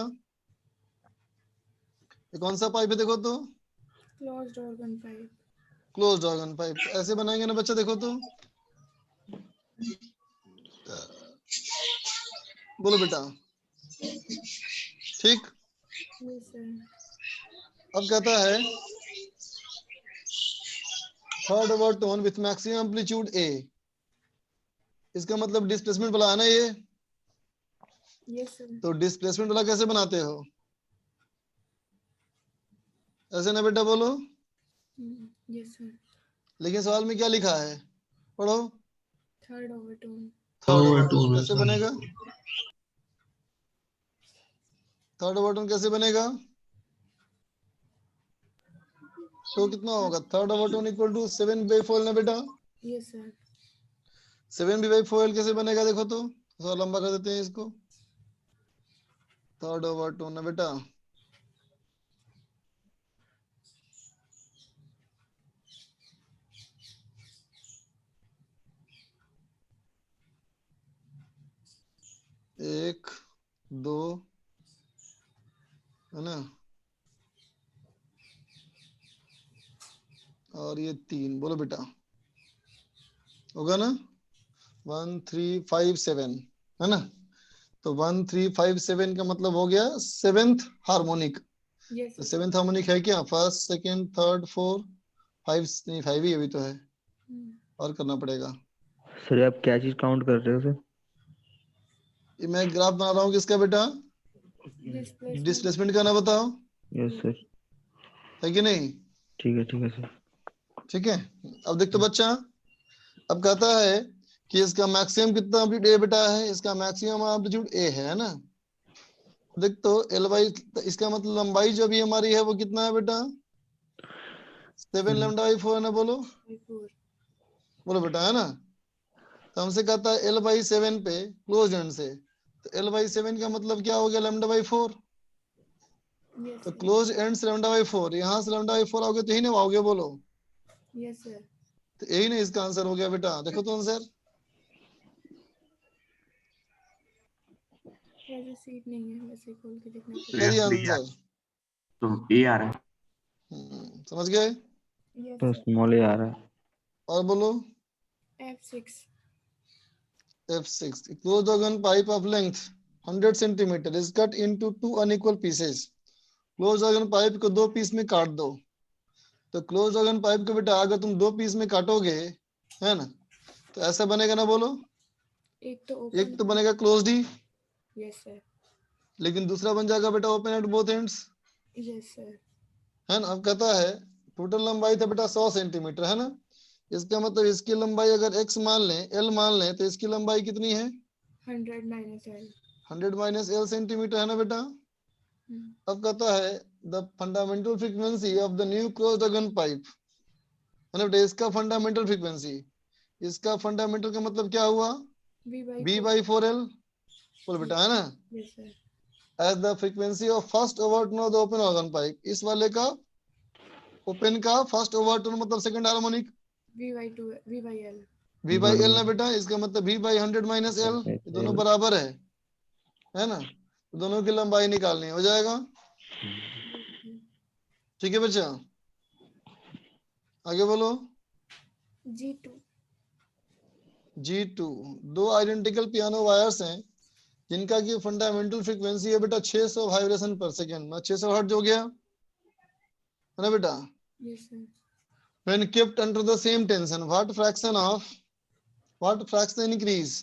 ये कौन सा पाइप है, देखो तो Closed organ pipe. Closed organ pipe, तो ऐसे बनाएंगे ना बच्चा, देखो तो, बोलो बेटा, ठीक। Yes, sir. अब कहता है third overtone with maximum amplitude A, इसका मतलब डिस्प्लेसमेंट वाला है ना ये, Yes, sir. तो डिस्प्लेसमेंट वाला कैसे बनाते हो, ऐसे ना बेटा, बोलो। Yes, sir. लेकिन सवाल में क्या लिखा है, पढ़ो, Third overtone. Third Overtone overtone है कैसे सर। बनेगा, थर्ड ओवरटोन कैसे बनेगा, तो कितना होगा, थर्ड ओवरटोन इक्वल टू 7/4 ना बेटा, Yes, sir. 7/4 कैसे बनेगा, देखो तो थोड़ा लंबा कर देते हैं इसको, थर्ड ओवरटोन ना बेटा, एक दो है ना, और ये 3, बोलो बेटा, होगा ना 1357 है ना। तो 1357 का मतलब हो गया सेवेंथ हार्मोनिक। Yes, तो sir. सेवेंथ हार्मोनिक है क्या, first second third four five, नहीं फाइव ही अभी तो है, Hmm. और करना पड़ेगा। सर आप क्या चीज काउंट कर रहे हो सर? ये मैं ग्राफ बना रहा हूँ किसका बेटा, Displacement. डिस्प्लेसमेंट का ना बताओ, यस सर। है कि नहीं। ठीक है सर। ठीक है, अब देख तो बच्चा, अब कहता है कि इसका मैक्सिमम कितना एम्पलीट्यूड ए बेटा है, इसका मैक्सिमम एम्पलीट्यूड ए है ना। देख तो एल बाई, इसका मतलब लंबाई जो भी हमारी है वो कितना है बेटा, 7 लैम्डा बाई 4 है ना, बोलो 4. बोलो बेटा, है ना। तो हमसे कहता है एल बाई 7 पे क्लोज एंड से, तो एल बाई 7 का मतलब क्या हो गया, लैम्डा बाई 4। Yes, तो sir. क्लोज एंड से लैम्डा बाई 4, यहाँ से लैम्डा बाई 4 आओगे तो यही ना आओगे, बोलो। Yes, sir. तो यही ना इसका आंसर हो गया बेटा, देखो तो आंसर। वैसे सीट नहीं है, वैसे खोल के देखना तो पड़ेगा. सही F B आंसर। तो ए आ रहा है। समझ गए। Yes, तो sir. स्मॉल ए आ रहा है। और बोलो F6. F6, closed organ pipe of length 100 centimeter is cut into 2 unequal pieces. Close organ pipe को 2 पीस में काट दो। तो क्लोज ऑर्गन पाइप को बेटा अगर तुम 2 पीस में काटोगे, है ना, तो ऐसा बनेगा ना, बोलो। एक तो एक ओपन. तो बनेगा क्लोज्ड ही, Yes, sir. लेकिन दूसरा बन जाएगा बेटा open at both ends, Yes, sir. है ना। अब कहता है टोटल लंबाई था बेटा 100 सेंटीमीटर, है ना। इसका मतलब इसकी लंबाई अगर x मान लें, l मान लें, तो इसकी लंबाई कितनी है, 100 minus L. 100 minus l centimetre, है ना बेटा। Hmm. अब कहता है the fundamental frequency of the new closed organ pipe, है ना बेटा। इसका फंडामेंटल फ्रीक्वेंसी, इसका फंडामेंटल का मतलब क्या हुआ, V by b 4. By 4l, बोल बेटा, है ना। Yes, sir. As the frequency of first overtone of the open organ pipe, इस वाले का ओपन का फर्स्ट ओवरटोन मतलब second harmonic, V by 2. V by L. v by l ना बेटा। इसका मतलब v बाई 100 माइनस l, ये दोनों बराबर है ना। तो दोनों की लंबाई निकालनी हो जाएगा। ठीक है बच्चा, आगे बोलो। G2. G2, दो आइडेंटिकल पियानो वायर्स हैं जिनका की फंडामेंटल फ्रीक्वेंसी है बेटा 600 वाइब्रेशन पर सेकेंड, 600 हर्ट्ज हो गया, है ना बेटा। Yes, sir. When kept under the same tension, what fraction increase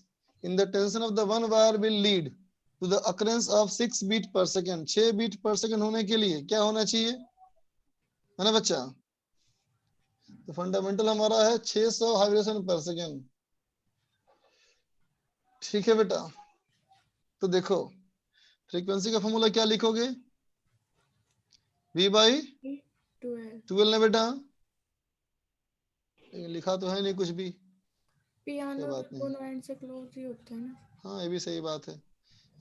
in the tension of the one wire will lead to the occurrence of 6 beat per second? 6 beat per second होने के लिए क्या होना चाहिए, है ना बच्चा। तो फंडामेंटल हमारा है 600 वाइब्रेशन पर सेकंड। ठीक है बेटा, तो देखो फ्रीक्वेंसी का फॉर्मूला क्या लिखोगे, v बाई 12. 12 ना बेटा। लिखा तो है नहीं कुछ भी, पियानो बात नहीं। दोनों एंड से क्लोज ही होता है ना. हाँ ये भी सही बात है।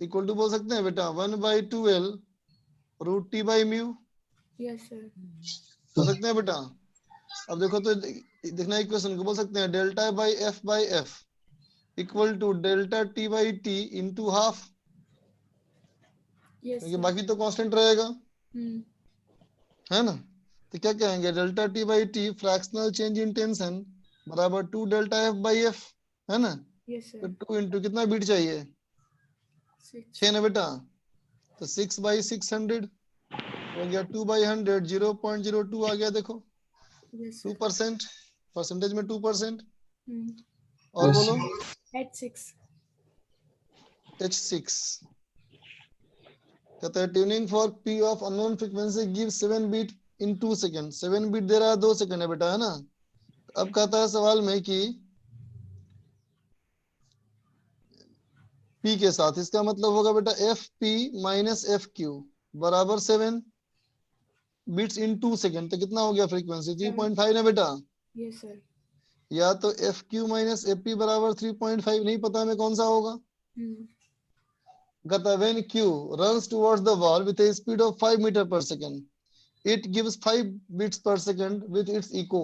इक्वल टू बोल सकते हैं बेटा 1 by 2l root T by mu, Yes, sir. बोल सकते हैं बेटा। अब देखो तो देखना इक्वेशन को बोल सकते हैं delta by f equal to delta T by T into half, Yes, क्योंकि sir. बाकी तो कांस्टेंट रहेगा, Hmm. है ना। तो क्या कहेंगे, delta T by T fractional change in tension बराबर 2 डेल्टा एफ बाई एफ, है ना। Yes, तो sir. 2 इंटू कितना बीट चाहिए, 6. 6 ना बेटा। तो 6 बाई 600 हो गया, 2 बाई 100 0.02 आ गया, देखो Yes, sir. 2%, परसेंटेज में 2%। Hmm. और बोलो H6. H6 कहता है tuning for P of unknown frequency give 7 beat in 2 second. 7 beat दे रहा है 2 सेकंड है बेटा, है ना। अब कहता है सवाल में कि P के साथ, इसका मतलब होगा बेटा FP माइनस FQ बराबर 7 बीट्स इन 2 सेकंड। तो कितना हो गया फ्रीक्वेंसी, 3.5 ना बेटा। Yes, sir. या तो FQ माइनस FP बराबर 3.5, नहीं पता हमें कौन सा होगा। Hmm. कहता है when Q runs towards the wall with a speed of 5 meter per second, it gives 5 beats per second with its echo,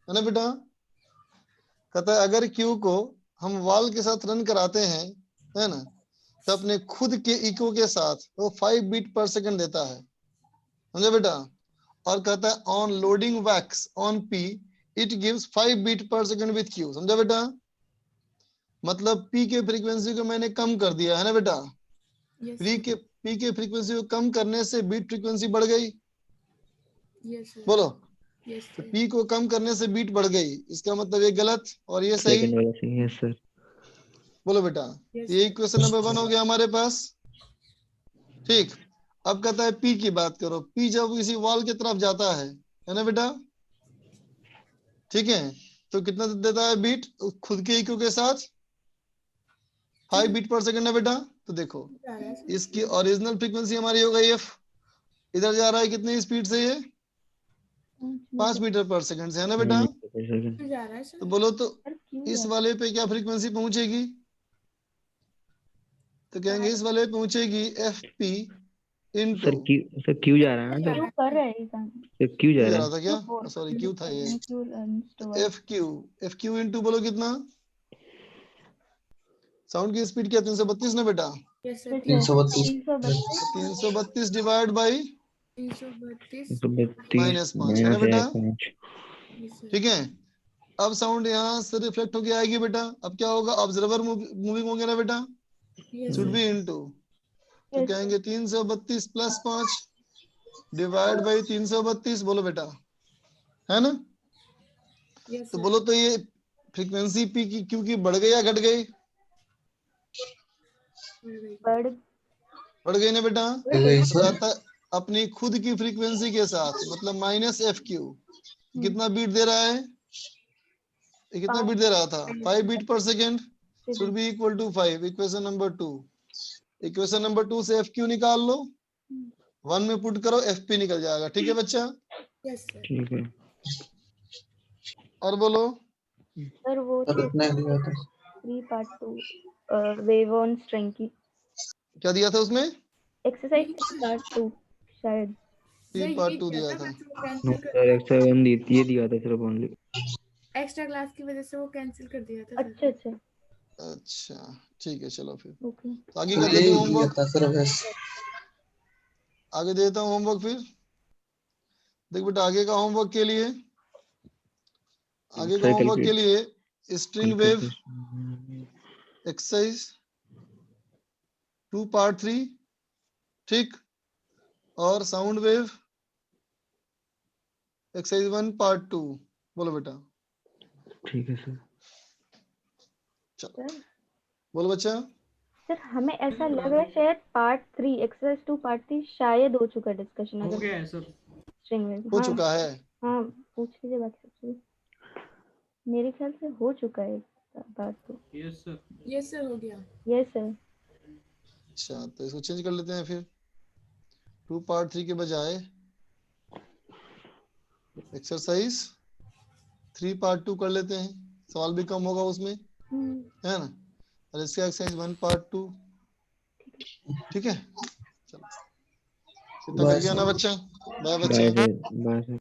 है ना बेटा। कहता है अगर Q को हम वॉल के साथ रन कराते हैं, है ना, तो अपने खुद के इको के साथ वो 5 बीट पर सेकंड देता है, समझे बेटा। और कहता है on loading wax on P it gives 5 beat per second with Q, समझा बेटा। मतलब पी के फ्रीक्वेंसी को मैंने कम कर दिया है ना बेटा। Yes, पी के फ्रीक्वेंसी को कम करने से बीट फ्रीक्वेंसी बढ़ गई। yes, sir. बोलो, Yes, तो sir. पी को कम करने से बीट बढ़ गई, इसका मतलब ये गलत और ये सही। सेकंड वाला सही है सर। बोलो बेटा, Yes, ये sir. इक्वेशन नंबर 1 हो गया हमारे पास। ठीक, अब कहता है पी की बात करो। पी जब किसी वॉल की तरफ जाता है ना बेटा, ठीक है, तो कितना देता है बीट खुद के इक्यू के साथ? 5 बीट पर सेकंड है बेटा। तो देखो जा रहा है sir. इसकी ओरिजिनल फ्रीक्वेंसी हमारी हो गई एफ, इधर जा रहा है कितनी स्पीड से? ये 5 मीटर पर सेकंड से है ना बेटा। क्यों जा रहा है तो sir? बोलो तो क्यों इस यार? वाले पे क्या फ्रीक्वेंसी पहुंचेगी? तो कहेंगे इस वाले पे पहुंचेगी एफ पी इंटू, सर क्यों जा रहा है ना क्यों कर रहे हैं ये काम? सर? क्यों जा क्यों जा रहा रहा था क्या? सॉरी क्यू था ये। क्यों एफ क्यू इंटू बोलो कितना? साउंड की स्पीड क्या 332 ना बेटा? Yes, sir. 332 divide by 332. -5 है ना बेटा। Yes, sir. ठीक है, अब साउंड यहाँ से रिफ्लेक्ट होके आएगी बेटा। अब क्या होगा? ऑब्जर्वर मूविंग होंगे ना बेटा, Yes, should sir. Be into, तो कहेंगे 332 प्लस 5 डिवाइड बाई 332। बोलो बेटा, है ना? Yes, तो sir. बोलो तो ये फ्रीक्वेंसी पी की क्यू की बढ़ गई या घट गई? बढ़ गई ना बेटा। तो कहता है अपनी खुद की फ्रीक्वेंसी के साथ, मतलब माइनस एफ क्यू, कितना बीट दे रहा है? ये कितना बीट दे रहा था? 5 beat per second, should be equal to 5। Equation number 2, equation number 2 से एफ क्यू निकाल लो, 1 में पुट करो, एफ पी निकल जाएगा। ठीक है बच्चा? Yes, sir. ठीक है और बोलो। सर वो 3 पार्ट 2 वेव ऑन स्ट्रिंग की क्या दिया था उसमें? एक्सरसाइज पार्ट 2 शायद। 3 पार्ट 2 दिया था। नो सर एक्स्ट्रा वन ये दिया था सिर्फ ओनली। एक्स्ट्रा क्लास की वजह से वो कैंसिल कर दिया था sir. अच्छा अच्छा ठीक है, चलो फिर ओके। तो आगे का देखो होमवर्क। आगे देता हूँ होमवर्क फिर। देख बेटा, आगे का होमवर्क के लिए, आगे का होमवर्क के लिए स्ट्रिंग वेव एक्सरसाइज 2 पार्ट 3, ठीक, और साउंड वेव एक्सरसाइज 1 पार्ट 2। बोलो बेटा। ठीक है सर। चलो बोलो बच्चा। सर हमें ऐसा लग रहा है शायद पार्ट 3 एक्सरसाइज 2 पार्ट 3 शायद हो चुका है डिस्कशन। हो गया है सर। स्ट्रिंग वेव हो चुका है? हाँ पूछ लीजिए बाकी सबसे। मेरे ख्याल से हो चुका है बात तो। Yes sir. Yes, sir. हो गया. Yes sir. अच्छा तो इसको चेंज कर लेते हैं फिर, 2 पार्ट 3 के बजाय एक्सरसाइज 3 पार्ट 2 कर लेते हैं, सवाल भी कम होगा उसमें, है ना? और इसका एक्सरसाइज 1 पार्ट 2, ठीक है? चलो, कितना कर गया ना बच्चा? बाय बच्चा। Bye sir.